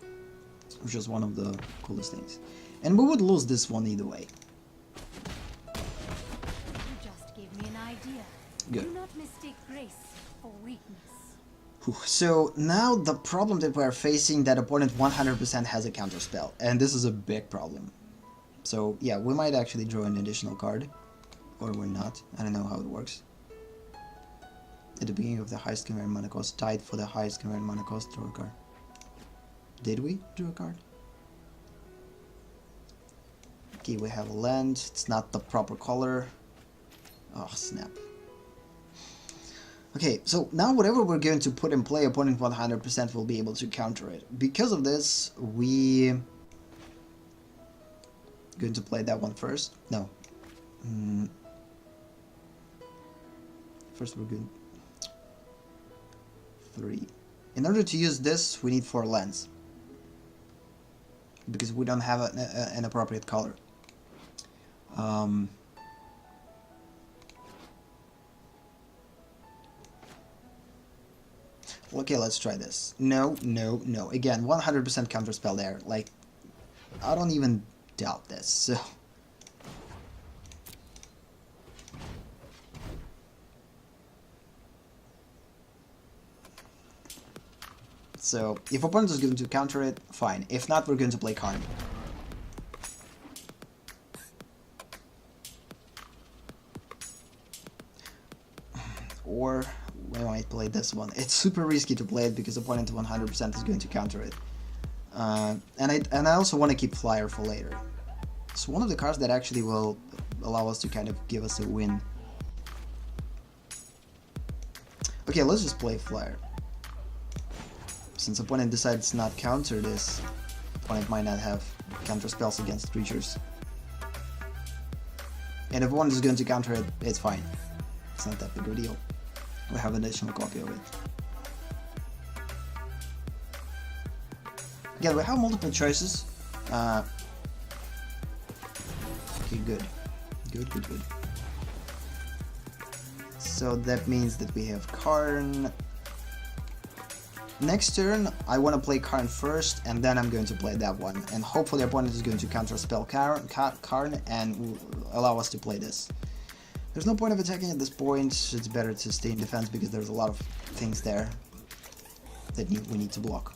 [SPEAKER 1] which is one of the coolest things. And we would lose this one either way.
[SPEAKER 2] You just gave me an idea.
[SPEAKER 1] Good.
[SPEAKER 2] Do not mistake grace for weakness.
[SPEAKER 1] So now the problem that we're facing, that opponent 100% has a counterspell, and this is a big problem. So yeah, we might actually draw an additional card, or we're not. I don't know how it works. At the beginning of the highest converted mana cost, tied for the highest converted mana cost, draw a card. Did we draw a card? Okay, we have a land. It's not the proper color. Oh, snap. Okay, so now whatever we're going to put in play, opponent 100% will be able to counter it. Because of this, we going to play that one first. No. First we're going 3. In order to use this, we need 4 lands. Because we don't have an appropriate color. Okay, let's try this. No, no, no. Again, 100% counterspell there. Like, I don't even doubt this, so... So, if opponent is going to counter it, fine. If not, we're going to play Karn. Or we might play this one. It's super risky to play it because opponent 100% is going to counter it. And I also want to keep Flyer for later. It's one of the cards that actually will allow us to kind of give us a win. Okay, let's just play Flyer. Since opponent decides not counter this, opponent might not have counter spells against creatures. And if opponent is going to counter it, it's fine. It's not that big of a deal. We have an additional copy of it. Again, we have multiple choices. Okay, good. Good. So that means that we have Karn. Next turn, I want to play Karn first, and then I'm going to play that one. And hopefully opponent is going to counterspell Karn and allow us to play this. There's no point of attacking at this point. It's better to stay in defense because there's a lot of things there that we need to block.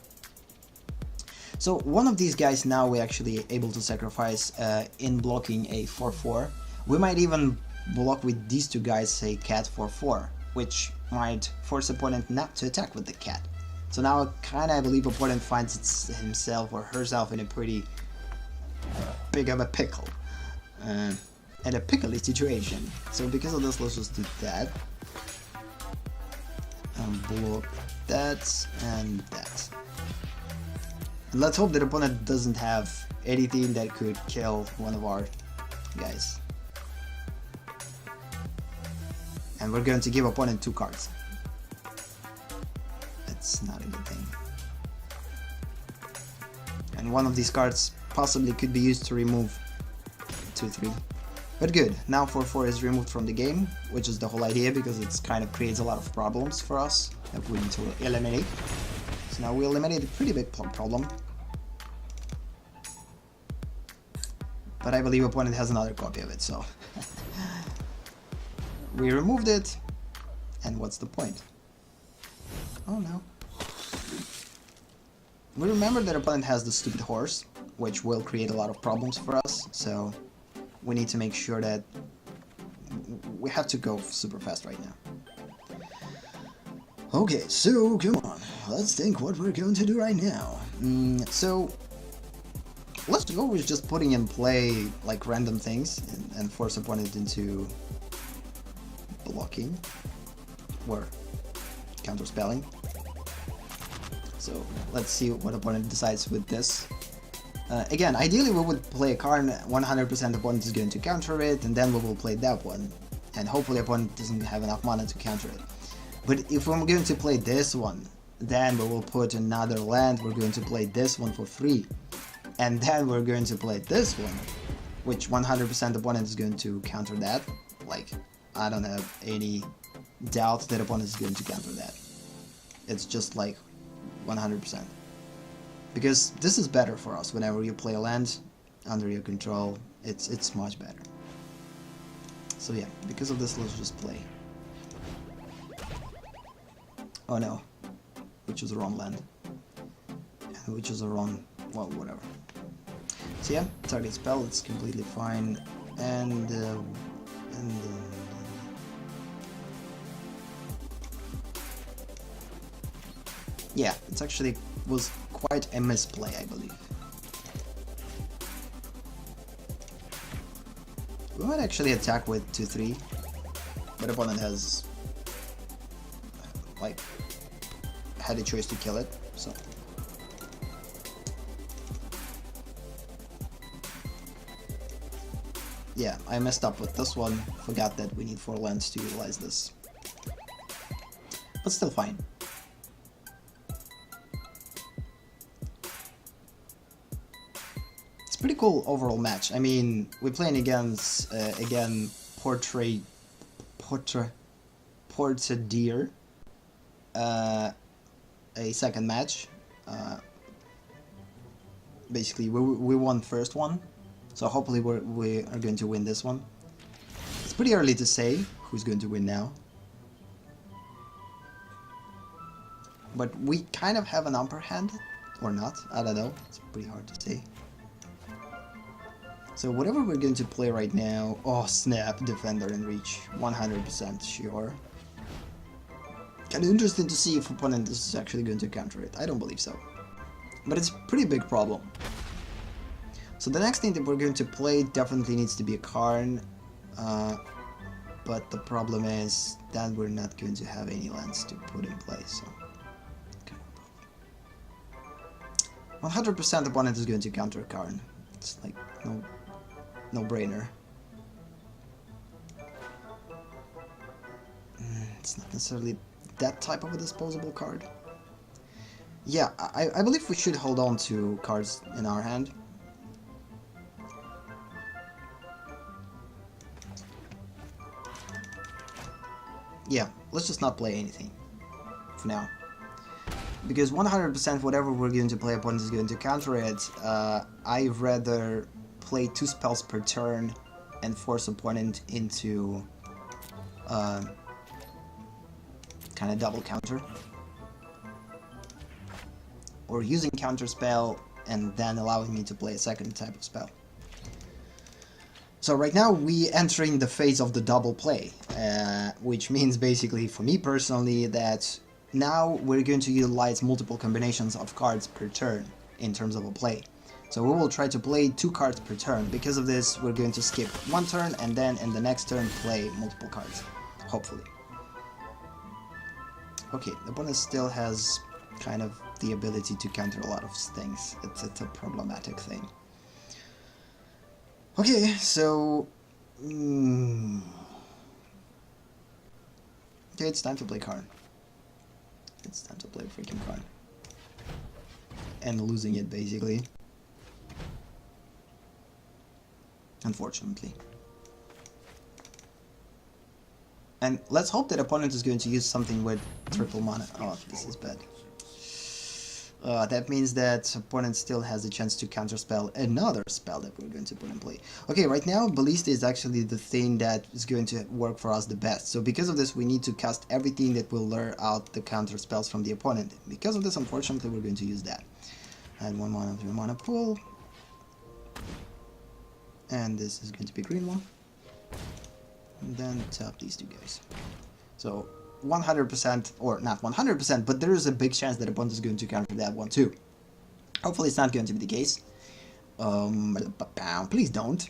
[SPEAKER 1] So one of these guys now we're actually able to sacrifice in blocking a 4/4. We might even block with these two guys, say cat 4/4, which might force opponent not to attack with the cat. So now I believe opponent finds himself or herself in a pretty big of a pickle. And a pickly situation. So because of this, let's just do that. And block that and that. And let's hope that opponent doesn't have anything that could kill one of our guys. And we're going to give opponent 2 cards. That's not a good thing. And one of these cards possibly could be used to remove 2/3. But good, now 4/4 is removed from the game, which is the whole idea because it kind of creates a lot of problems for us that we need to eliminate. So now we eliminate a pretty big problem. But I believe opponent has another copy of it, so... we removed it, and what's the point? Oh no. We remember that opponent has the stupid horse, which will create a lot of problems for us, so... we need to make sure that we have to go super fast right now. Okay, so come on, let's think what we're going to do right now. So let's go with just putting in play like random things and force opponent into blocking or counterspelling. So let's see what opponent decides with this. Again, ideally we would play a Karn, 100% opponent is going to counter it, and then we will play that one. And hopefully opponent doesn't have enough mana to counter it. But if we're going to play this one, then we will put another land, we're going to play this one for free. And then we're going to play this one, which 100% opponent is going to counter that. Like, I don't have any doubt that opponent is going to counter that. It's just like 100%. Because this is better for us. Whenever you play a land under your control, it's much better. So yeah, because of this, let's just play. Oh no, we chose the wrong land. We chose the wrong, well, whatever. So yeah, target spell, it's completely fine. And yeah, it's actually was quite a misplay, I believe. We might actually attack with 2-3, but opponent has like had a choice to kill it, so. Yeah, I messed up with this one, forgot that we need 4 lands to utilize this. But still fine. It's a pretty cool overall match. I mean, we're playing against, again, Portrait Deer. A second match. Basically, we won first one, so hopefully we are going to win this one. It's pretty early to say who's going to win now, but we kind of have an upper hand, or not, I don't know, it's pretty hard to say. So whatever we're going to play right now, oh snap, Defender and Reach, 100% sure. Kind of interesting to see if opponent is actually going to counter it. I don't believe so, but it's a pretty big problem. So the next thing that we're going to play definitely needs to be a Karn, but the problem is that we're not going to have any lands to put in play, so 100% opponent is going to counter Karn. It's like no brainer. It's not necessarily that type of a disposable card. Yeah, I believe we should hold on to cards in our hand. Yeah, let's just not play anything for now. Because 100% whatever we're going to play, opponent is going to counter it. I'd rather play 2 spells per turn and force opponent into kind of double counter. Or using counter spell and then allowing me to play a second type of spell. So right now we entering the phase of the double play, which means basically for me personally that now we're going to utilize multiple combinations of cards per turn in terms of a play. So we will try to play 2 cards per turn. Because of this, we're going to skip 1 turn and then in the next turn play multiple cards, hopefully. Okay, the opponent still has kind of the ability to counter a lot of things. It's a problematic thing. Okay, so okay, it's time to play Karn. It's time to play freaking Karn. And losing it, basically. Unfortunately. And let's hope that opponent is going to use something with triple mana. Oh, this is bad. That means that opponent still has a chance to counterspell another spell that we're going to put in play. Okay, right now Ballista is actually the thing that is going to work for us the best. So because of this, we need to cast everything that will lure out the counter spells from the opponent. Because of this, unfortunately, we're going to use that. Add 1 mana to mana pool. And this is going to be green one. And then tap these 2 guys. So 100%, or not 100%, but there is a big chance that opponent is going to counter that one too. Hopefully it's not going to be the case. Please don't.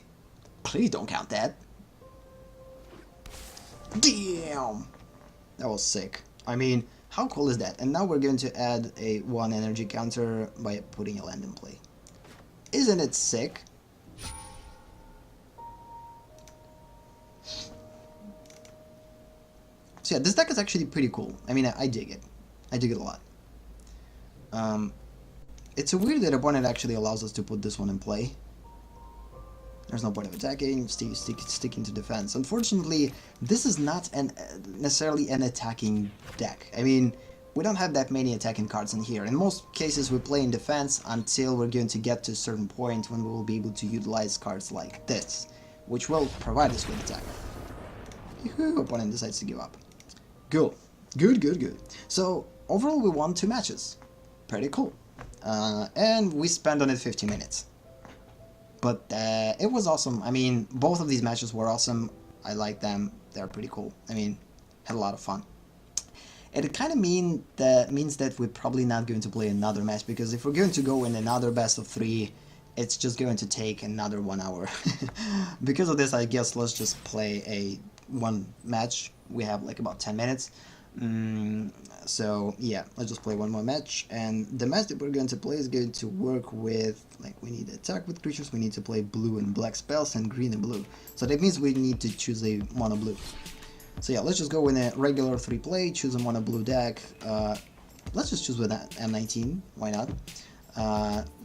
[SPEAKER 1] Please don't count that. Damn! That was sick. I mean, how cool is that? And now we're going to add a 1 energy counter by putting a land in play. Isn't it sick? So yeah, this deck is actually pretty cool. I mean, I dig it. I dig it a lot. It's a weird that opponent actually allows us to put this one in play. There's no point of attacking, sticking to defense. Unfortunately, this is not necessarily an attacking deck. I mean, we don't have that many attacking cards in here. In most cases, we play in defense until we're going to get to a certain point when we will be able to utilize cards like this, which will provide us with attack. Opponent decides to give up. Cool. Good. So, overall we won 2 matches. Pretty cool. And we spent on it 50 minutes. But it was awesome. I mean, both of these matches were awesome. I like them. They're pretty cool. I mean, had a lot of fun. it kind of means that we're probably not going to play another match, because if we're going to go in another best of 3, it's just going to take another 1 hour. Because of this, I guess let's just play one match. We have like about 10 minutes. So yeah, let's just play one more match, and the match that we're going to play is going to work with, like, we need to attack with creatures, we need to play blue and black spells, and green and blue. So that means we need to choose a mono blue. So yeah, let's just go in a regular 3 play, choose a mono blue deck. Let's just choose with M19, why not?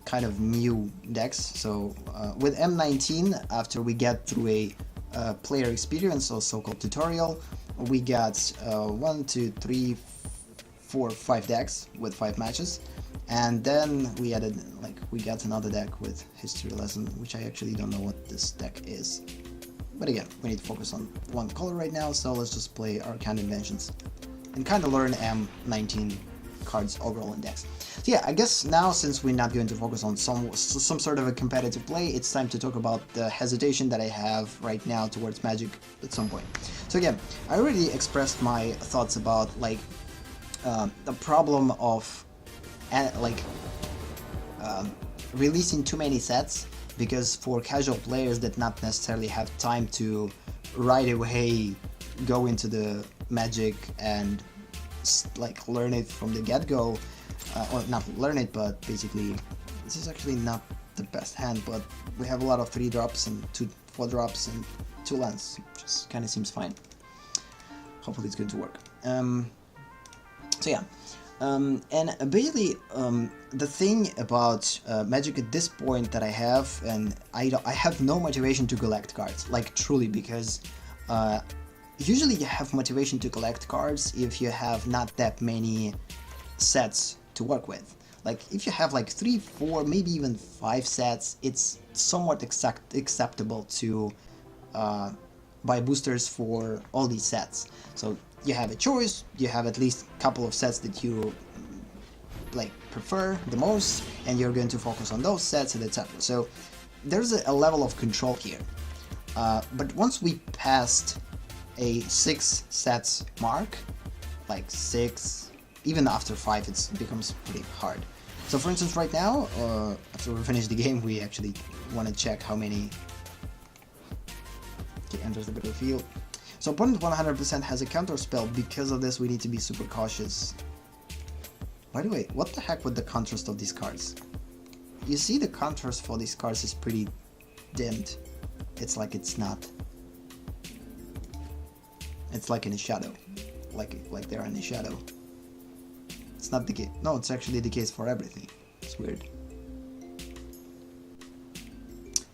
[SPEAKER 1] Kind of new decks. So with M19, after we get through a player experience, or so-called tutorial, we got 1, 2, 3, 4, 5 decks with 5 matches, and then we added, like, we got another deck with history lesson, which I actually don't know what this deck is. But again, we need to focus on one color right now, so let's just play Arcane Inventions and kind of learn M19 cards overall in decks. So yeah, I guess now, since we're not going to focus on some sort of a competitive play, it's time to talk about the hesitation that I have right now towards Magic at some point. So again, I already expressed my thoughts about, like, the problem of releasing too many sets, because for casual players that not necessarily have time to right away go into the Magic and like learn it from the get-go, or not learn it, but basically this is actually not the best hand, but we have a lot of 3 drops and 2 4-drops and 2 lands, which kind of seems fine. Hopefully it's going to work. So yeah, and basically the thing about Magic at this point that I have, and I have no motivation to collect cards, like, truly, because usually you have motivation to collect cards if you have not that many sets to work with. Like, if you have like 3, 4, maybe even 5 sets, it's somewhat acceptable to buy boosters for all these sets. So you have a choice, you have at least a couple of sets that you like prefer the most, and you're going to focus on those sets, and etc. So there's a level of control here. But once we passed a 6 sets mark, like 6, even after 5, it becomes pretty hard. So for instance, right now, after we finish the game, we actually want to check how many enters the battlefield. So opponent 100% has a counter spell. Because of this, we need to be super cautious. By the way, what the heck with the contrast of these cards? You see, the contrast for these cards is pretty dimmed. It's like it's not. It's like in a shadow, like they're in a shadow. It's not the case. No, it's actually the case for everything. It's weird.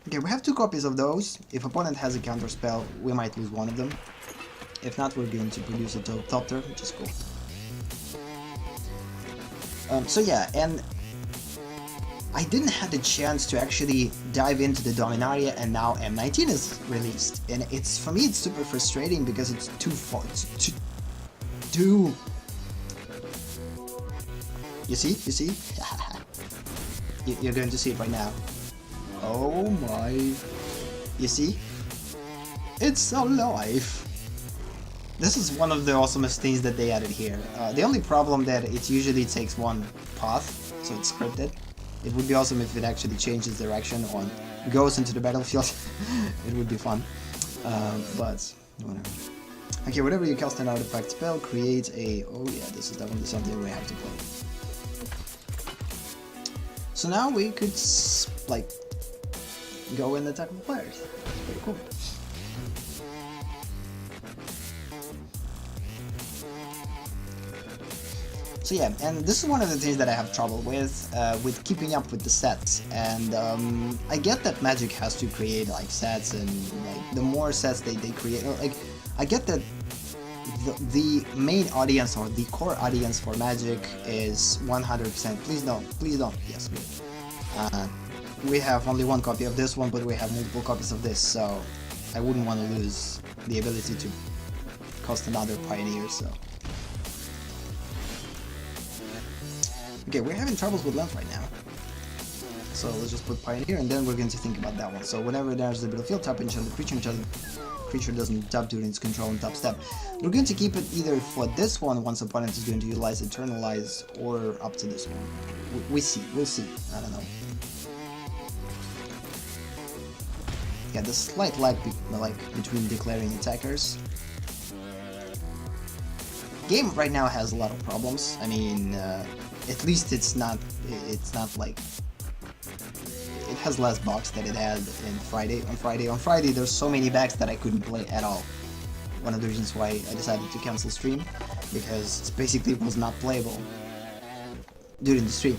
[SPEAKER 1] Okay, we have 2 copies of those. If opponent has a counter spell, we might lose one of them. If not, we're going to produce a top tier, which is cool. So yeah, and I didn't have the chance to actually dive into the Dominaria, and now M19 is released, and it's, for me, it's super frustrating because it's too far. It's too. You see? You're going to see it right now. Oh my! You see? It's alive. This is one of the awesomest things that they added here. The only problem that it usually takes one path, so it's scripted. It would be awesome if it actually changes direction or goes into the battlefield. It would be fun. But whatever. Okay, whenever you cast an artifact spell, create a... Oh yeah, this is definitely something we have to play. So now we could, like, go and attack the players. That's pretty cool. So yeah, and this is one of the things that I have trouble with keeping up with the sets. And I get that Magic has to create like sets, and like the more sets they create, like I get that the main audience or the core audience for Magic is 100%. Please don't. Yes, good. We have only 1 copy of this one, but we have multiple copies of this, so I wouldn't want to lose the ability to cost another Pioneer. So. Okay, we're having troubles with length right now. So let's just put Pioneer, and then we're going to think about that one. So whenever there's the battlefield, tap enchant the creature, enchant creature doesn't tap during its control and top step. We're going to keep it either for this one, once opponent is going to utilize Eternalize, or up to this one. We'll see, I don't know. Yeah, the slight lag between declaring attackers. Game right now has a lot of problems. I mean, at least it's not like it has less bugs than it had on Friday there's so many bugs that I couldn't play at all. One of the reasons why I decided to cancel stream, because it basically was not playable during the stream.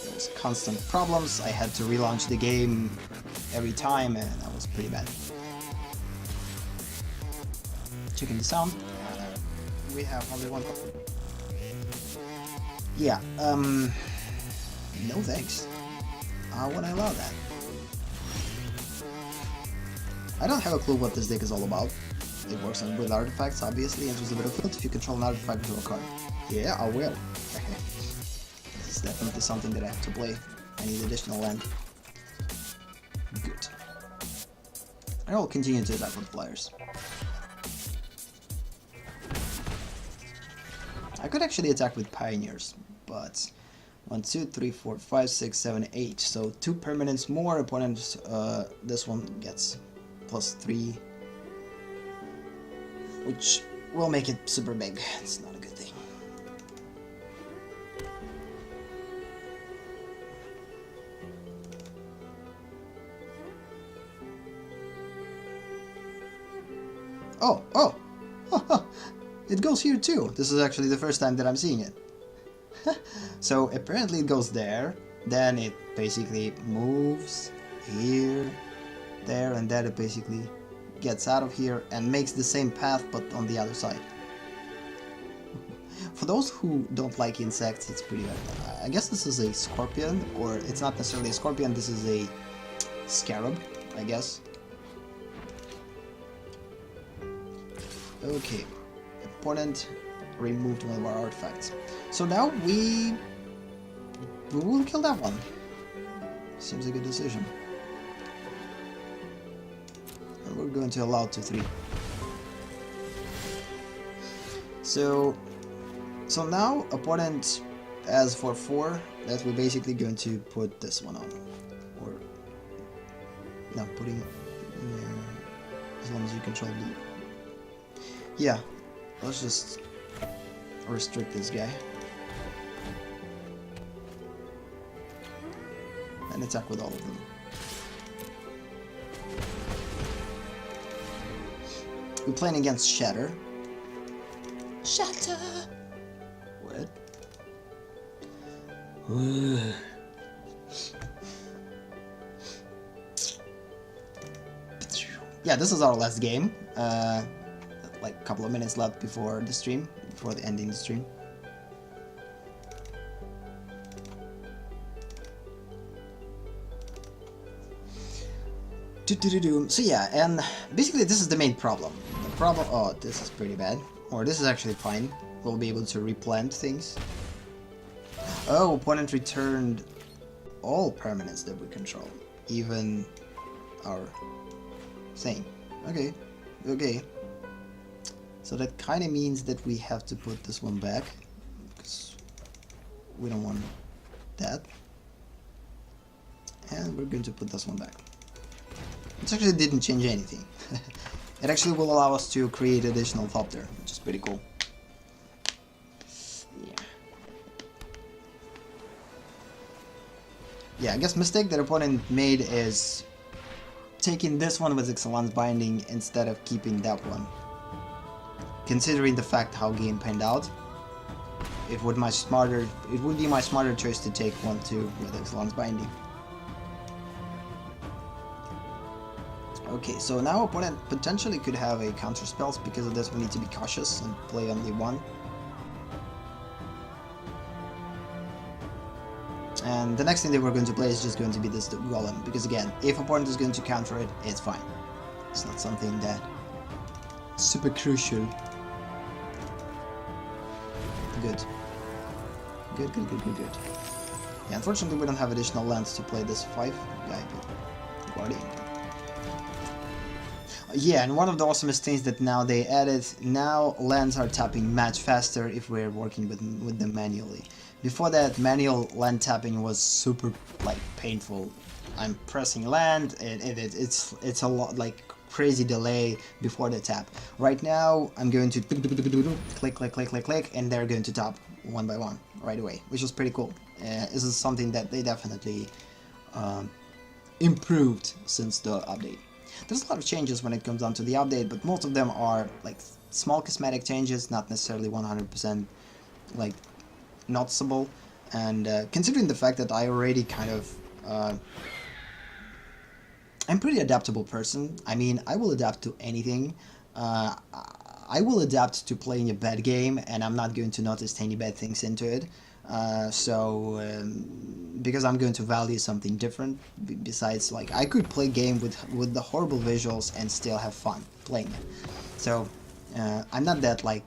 [SPEAKER 1] There was constant problems. I had to relaunch the game every time, and that was pretty bad. Checking the sound. We have only one. Yeah, no thanks. I won't allow that. I don't have a clue what this deck is all about. It works with artifacts, obviously, and enters a battlefield if you control an artifact or a card. Yeah, I will. This is definitely something that I have to play. I need additional land. Good. I will continue to attack with flyers. I could actually attack with pioneers, but 1, 2, 3, 4, 5, 6, 7, 8. So 2 permanents more. Opponents. This one gets +3, which will make it super big. It's not a good thing. Oh! It goes here too. This is actually the first time that I'm seeing it. So apparently it goes there, then it basically moves here, there, and then it basically gets out of here and makes the same path but on the other side. For those who don't like insects, it's pretty bad. I guess this is a scorpion, or it's not necessarily a scorpion, this is a scarab, I guess. Okay. Opponent removed one of our artifacts. So now we will kill that one. Seems a good decision. And we're going to allow 2/3. So now opponent as for 4, that we're basically going to put this one on, or not putting as long as you control blue. Yeah. Let's just restrict this guy. And attack with all of them. We're playing against Shatter. Shatter! What? Yeah, this is our last game. Like a couple of minutes left before the stream, before the ending the stream. So yeah, and basically this is the main problem. The problem, oh, this is pretty bad. Or this is actually fine. We'll be able to replant things. Oh, opponent returned all permanents that we control. Even our thing. Okay, okay. So that kind of means that we have to put this one back, because we don't want that. And we're going to put this one back. It actually didn't change anything. It actually will allow us to create additional Thopter, which is pretty cool. Yeah, I guess mistake that opponent made is taking this one with Excellence Binding instead of keeping that one. Considering the fact how game panned out, it would be my smarter choice to take 1/2 with Excellence Binding. Okay, so now opponent potentially could have a counter spells. Because of this, we need to be cautious and play only one. And the next thing that we're going to play is just going to be this Golem, because again, if opponent is going to counter it, it's fine. It's not something that super crucial. Good. Good. Yeah, unfortunately we don't have additional lands to play this 5 guy, but Guardian. Yeah, and one of the awesomest things that now they added, now lands are tapping much faster if we're working with them manually. Before that, manual land tapping was super like painful. I'm pressing land, it's a lot like crazy delay before the tap. Right now, I'm going to click, click, click, click, click, and they're going to tap one by one right away, which is pretty cool. This is something that they definitely improved since the update. There's a lot of changes when it comes down to the update, but most of them are like small cosmetic changes, not necessarily 100% like noticeable. And considering the fact that I already kind of I'm a pretty adaptable person. I mean, I will adapt to anything. I will adapt to playing a bad game, and I'm not going to notice any bad things into it. Because I'm going to value something different. Besides, like, I could play a game with the horrible visuals and still have fun playing it. So I'm not that, like,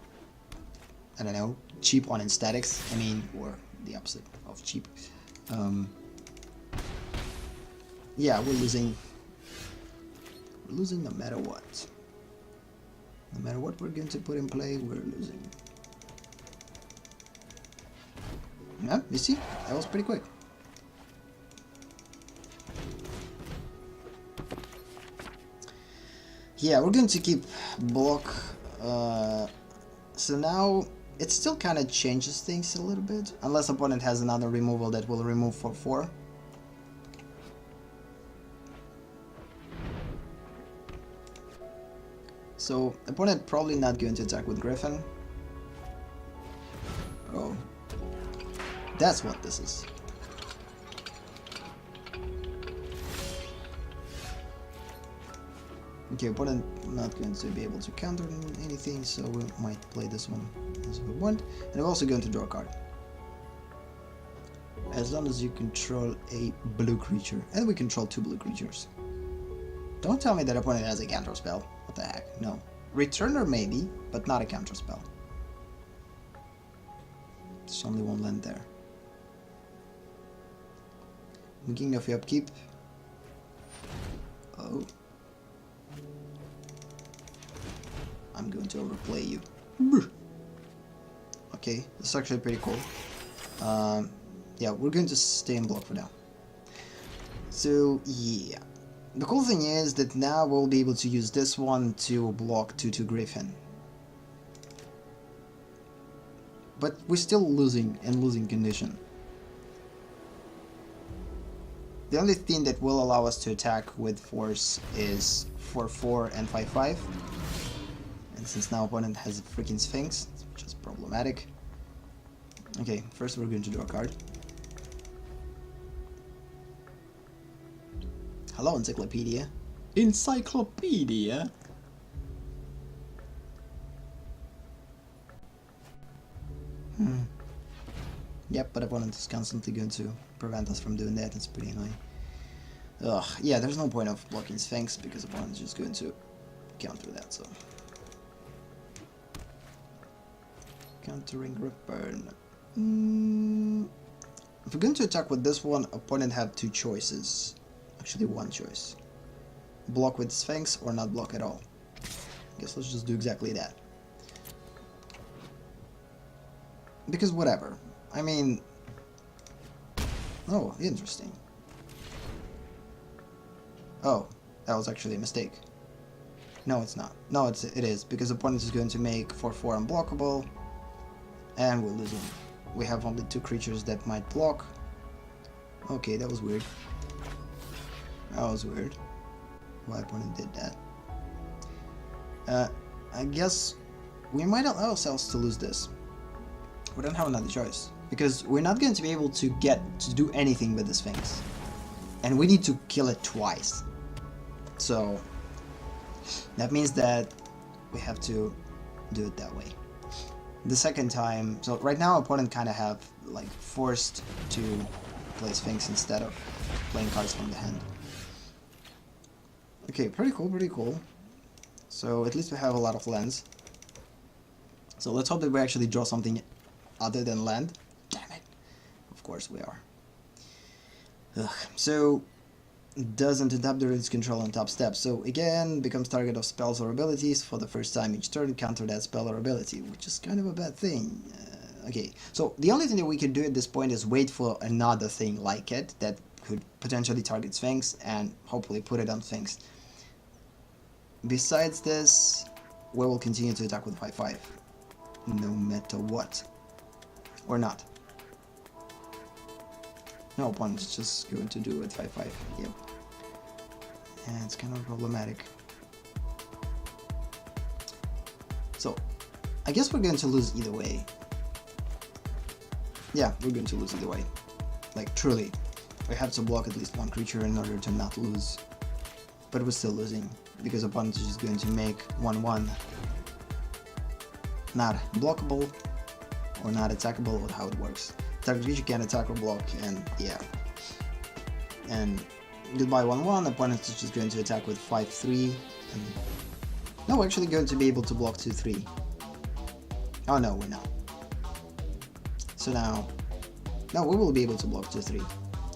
[SPEAKER 1] I don't know, cheap on aesthetics. I mean, or the opposite of cheap. Yeah, we're losing. We're losing no matter what. No matter what we're going to put in play, we're losing. Yeah, you see? That was pretty quick. Yeah, we're going to keep block. So now it still kind of changes things a little bit. Unless opponent has another removal that will remove for 4. So, opponent probably not going to attack with Griffin. Oh. That's what this is. Okay, opponent not going to be able to counter anything, so we might play this one as we want. And we're also going to draw a card. As long as you control a blue creature. And we control 2 blue creatures. Don't tell me that opponent has a counter spell. What the heck? No. Returner maybe, but not a counter spell. There's only one land there. King of your upkeep. Oh. I'm going to overplay you. Okay, this is actually pretty cool. Yeah, we're going to stay in block for now. So, yeah. The cool thing is that now we'll be able to use this one to block 2/2 Griffin. But we're still losing in losing condition. The only thing that will allow us to attack with force is 4/4 and 5/5. And since now opponent has a freaking Sphinx, which is problematic. Okay, first we're going to draw a card. Hello, Encyclopedia. Encyclopedia? Yep, but opponent is constantly going to prevent us from doing that. It's pretty annoying. Ugh, yeah, there's no point of blocking Sphinx because opponent is just going to counter that, so. Countering Return. If we're going to attack with this one, opponent have 2 choices. Actually, 1 choice. Block with Sphinx or not block at all. I guess let's just do exactly that. Because whatever. I mean... Oh, interesting. Oh, that was actually a mistake. No, it's not. No, it is, because opponent is going to make 4/4 unblockable, and we're losing. We have only 2 creatures that might block. Okay, that was weird. That was weird. Why opponent did that. I guess we might allow ourselves to lose this. We don't have another choice, because we're not going to be able to get to do anything with the Sphinx. And we need to kill it twice. So that means that we have to do it that way. The second time, so right now opponent kind of have like forced to play Sphinx instead of playing cards from the hand. Okay, pretty cool, pretty cool. So at least we have a lot of lands. So let's hope that we actually draw something other than land. Damn it. Of course we are. Ugh. So doesn't adapt during its control on top step. So again, becomes target of spells or abilities for the first time each turn, counter that spell or ability, which is kind of a bad thing. Okay, so the only thing that we could do at this point is wait for another thing like it that could potentially target Sphinx and hopefully put it on Sphinx. Besides this, we will continue to attack with 5/5, no matter what. Or not. No, opponent's just going to do it 5/5, yep. And it's kind of problematic. So, I guess we're going to lose either way. Yeah, we're going to lose either way. Like, truly. We have to block at least one creature in order to not lose. But we're still losing, because opponent is just going to make 1/1 not blockable, or not attackable, or how it works. Target creature can attack or block, and yeah. And goodbye 1/1, opponent is just going to attack with 5/3, and no, we're actually going to be able to block 2/3. Oh no, we're not. So now, no, we will be able to block 2/3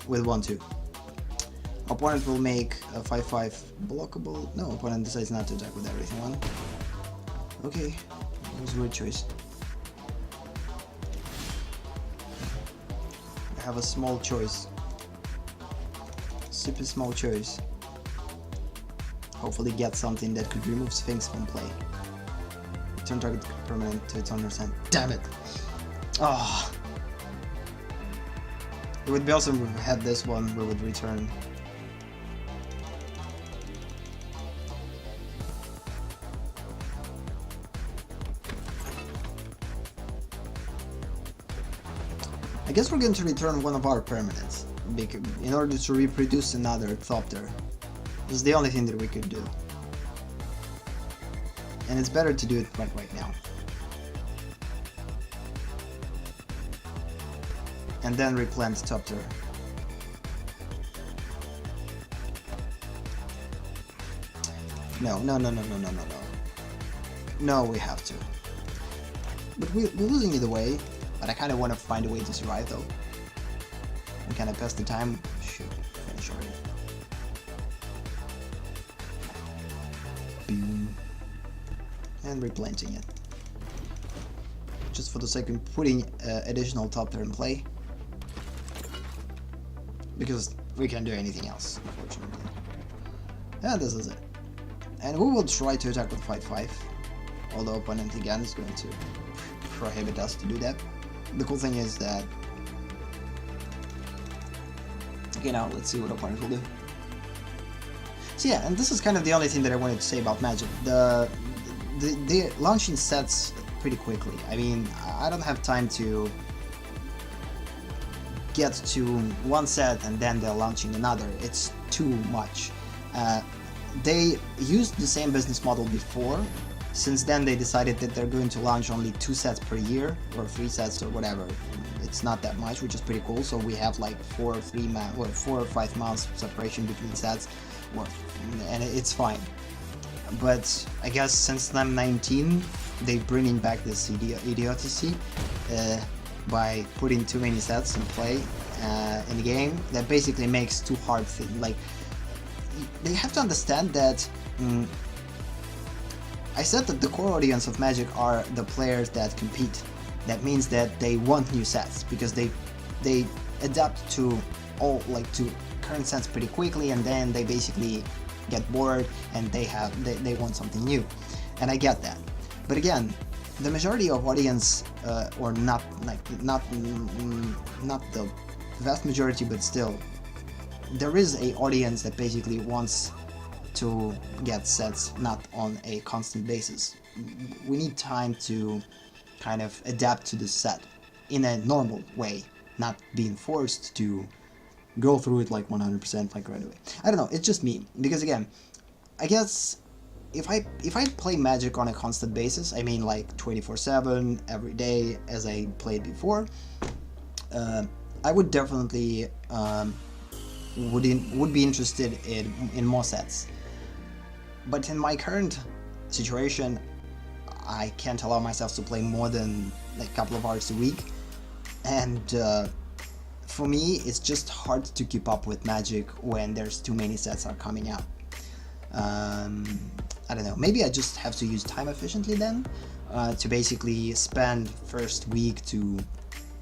[SPEAKER 1] with 1/2. Opponent will make a 5/5 blockable. No, opponent decides not to attack with everything on. Okay, that was a weird choice. I have a small choice. Super small choice. Hopefully get something that could remove Sphinx from play. Return target permanent to its owner's hand. Damn it! Ah. It would be awesome if we had this one, we would return. I guess we're going to return one of our permanents, in order to reproduce another Thopter. This is the only thing that we could do. And it's better to do it right now. And then replant Thopter. No. No, we have to. But we're losing either way. But I kind of want to find a way to survive though. And kind of pass the time. Shoot, finish already. Boom. And replanting it. Just for the sake of putting additional Thopter in play. Because we can't do anything else, unfortunately. And this is it. And we will try to attack with 5/5. Although opponent again is going to prohibit us to do that. The cool thing is that... Okay, now let's see what opponent will do. So yeah, and this is kind of the only thing that I wanted to say about Magic. They're launching sets pretty quickly. I mean, I don't have time to get to one set and then they're launching another. It's too much. They used the same business model before. Since then they decided that they're going to launch only 2 sets per year, or 3 sets or whatever. It's not that much, which is pretty cool. So we have like 4 or 5 months separation between sets, and it's fine. But I guess since I'm 19, they're bringing back this idiocy by putting too many sets in play in the game. That basically makes too hard things. Like, they have to understand that. I said that the core audience of Magic are the players that compete. That means that they want new sets because they adapt to to current sets pretty quickly, and then they basically get bored and they want something new. And I get that. But again, the majority of audience, or not the vast majority, but still, there is a audience that basically wants to get sets not on a constant basis. We need time to kind of adapt to this set in a normal way, not being forced to go through it like 100% like right away. I don't know, it's just me, because again, I guess if I play Magic on a constant basis, I mean like 24/7 every day as I played before, I would definitely would be interested in more sets. But in my current situation, I can't allow myself to play more than like a couple of hours a week, and for me, it's just hard to keep up with Magic when there's too many sets are coming out. I don't know, maybe I just have to use time efficiently then, to basically spend first week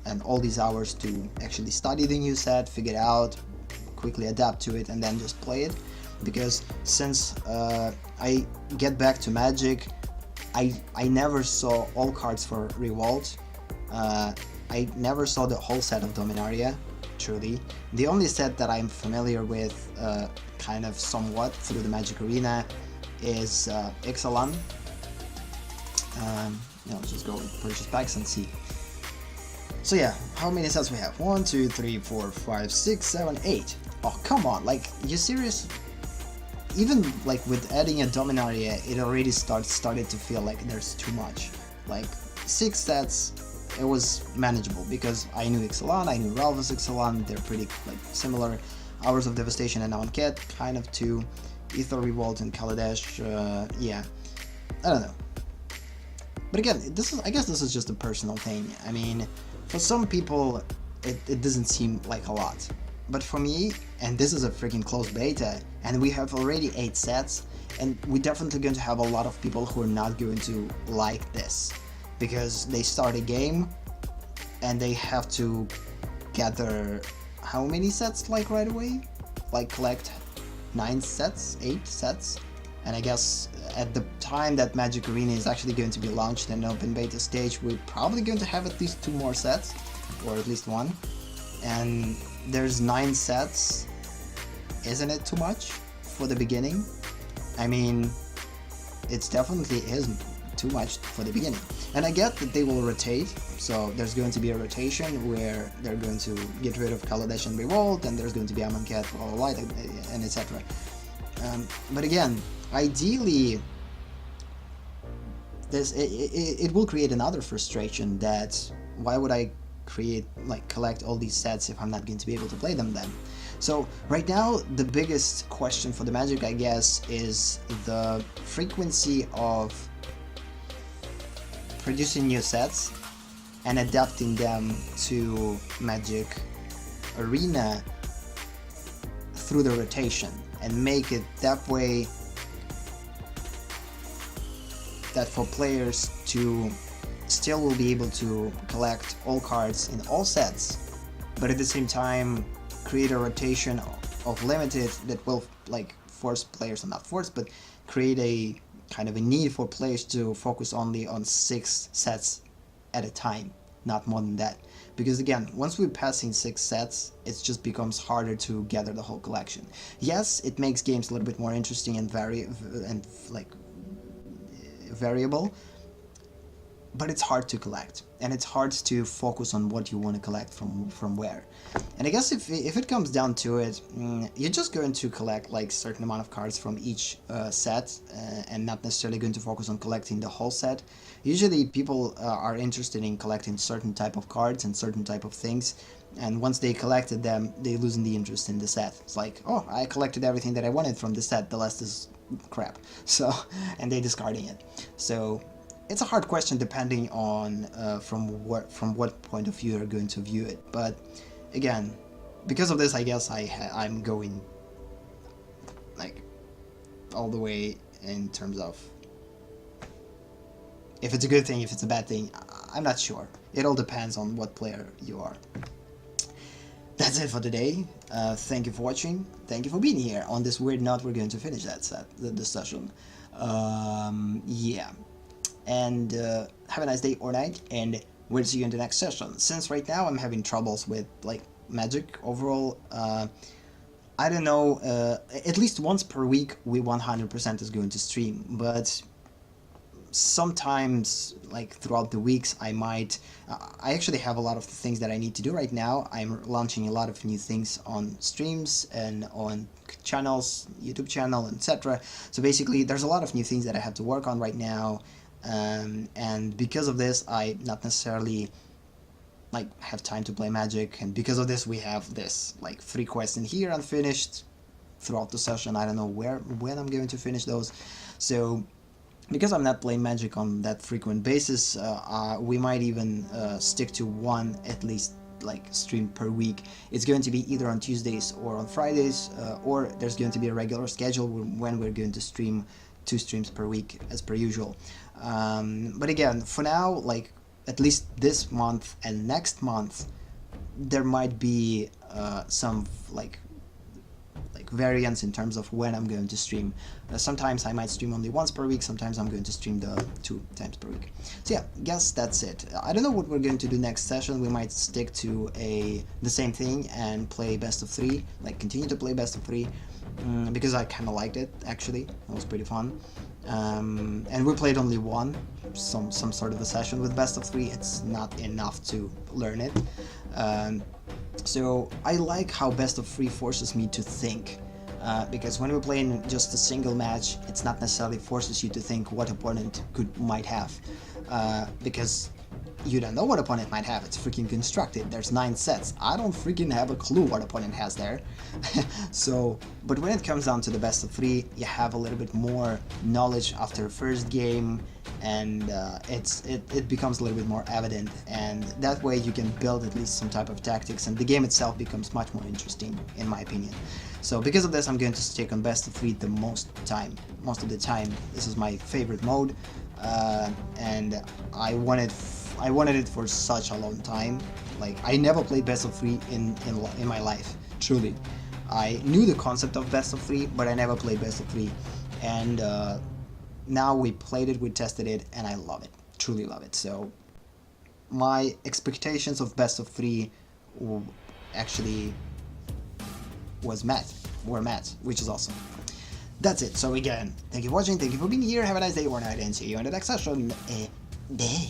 [SPEAKER 1] and all these hours to actually study the new set, figure it out, quickly adapt to it, and then just play it. Because since I get back to Magic, I never saw all cards for Revolt. I never saw the whole set of Dominaria, truly. The only set that I'm familiar with, kind of somewhat through the Magic Arena, is Ixalan. Let's just go and purchase packs and see. So yeah, how many sets we have? 1, 2, 3, 4, 5, 6, 7, 8. Oh, come on, like, you serious? Even like with adding a Dominaria, it already started to feel like there's too much. Like 6 sets, it was manageable because I knew Ixalan, I knew Ralphus Ixalan, they're pretty like similar. Hours of Devastation and Amonkhet, kind of too. Ether Revolt and Kaladesh, yeah, I don't know. But again, I guess this is just a personal thing. I mean, for some people, it doesn't seem like a lot. But for me, and this is a freaking closed beta, and we have already 8 sets, and we're definitely going to have a lot of people who are not going to like this. Because they start a game, and they have to gather how many sets like right away? Like collect 9 sets, 8 sets? And I guess at the time that Magic Arena is actually going to be launched in open beta stage, we're probably going to have at least 2 more sets, or at least 1. And there's 9 sets. Isn't it too much for the beginning? I mean, it's definitely isn't too much for the beginning. And I get that they will rotate, so there's going to be a rotation where they're going to get rid of Kaladesh and Revolt, and there's going to be Amonkhet, All Light, and etc. But again, ideally, it will create another frustration that why would I collect all these sets if I'm not going to be able to play them then? So right now, the biggest question for the Magic, I guess, is the frequency of producing new sets and adapting them to Magic Arena through the rotation, and make it that way that for players to still will be able to collect all cards in all sets, but at the same time create a rotation of limited that will like force players, or not force, but create a kind of a need for players to focus only on 6 sets at a time, not more than that. Because again, once we're passing 6 sets, it just becomes harder to gather the whole collection. Yes, it makes games a little bit more interesting and variable, but it's hard to collect, and it's hard to focus on what you want to collect from where. And I guess if it comes down to it, you're just going to collect like certain amount of cards from each set, and not necessarily going to focus on collecting the whole set. Usually people are interested in collecting certain type of cards and certain type of things, and once they collected them, they lose the interest in the set. It's like, oh, I collected everything that I wanted from the set, the rest is crap. So, and they discarding it. So it's a hard question depending on from what point of view you're going to view it. But again, because of this, I guess I'm going like all the way in terms of if it's a good thing, if it's a bad thing. I'm not sure. It all depends on what player you are. That's it for today. Thank you for watching. Thank you for being here. On this weird note, we're going to finish that session. Yeah. And have a nice day or night, and we'll see you in the next session. Since right now I'm having troubles with like Magic overall, I don't know, at least once per week we 100% is going to stream, but sometimes like throughout the weeks I actually have a lot of things that I need to do right now. I'm launching a lot of new things on streams and on channels, YouTube channel, etc. So basically there's a lot of new things that I have to work on right now. And because of this, I not necessarily like have time to play Magic, and because of this we have this like 3 quests in here unfinished throughout the session. I don't know when I'm going to finish those. So because I'm not playing Magic on that frequent basis, we might even stick to one at least like stream per week. It's going to be either on Tuesdays or on Fridays, or there's going to be a regular schedule when we're going to stream 2 streams per week as per usual. But again, for now, like at least this month and next month, there might be some like variance in terms of when I'm going to stream. Sometimes I might stream only once per week, sometimes I'm going to stream the 2 times per week. So yeah, guess that's it. I don't know what we're going to do next session. We might stick to the same thing and play best of 3, like continue to play best of 3, because I kind of liked it actually. It was pretty fun. And we played only one, some sort of a session with best of 3. It's not enough to learn it. So I like how best of 3 forces me to think, because when we play in just a single match, it's not necessarily forces you to think what opponent might have, because you don't know what opponent might have. It's freaking constructed. There's 9 sets. I don't freaking have a clue what opponent has there. So, but when it comes down to the best of 3, you have a little bit more knowledge after the first game, and it becomes a little bit more evident, and that way you can build at least some type of tactics, and the game itself becomes much more interesting, in my opinion. So because of this, I'm going to stick on best of 3 most of the time. This is my favorite mode, and I wanted it for such a long time. Like, I never played best of 3 in my life, truly. I knew the concept of best of 3, but I never played best of 3, and now we played it, we tested it, and I love it, truly love it. So my expectations of best of 3 actually were met, which is awesome. That's it. So again, thank you for watching, thank you for being here, have a nice day or night, and see you in the next session. Bye.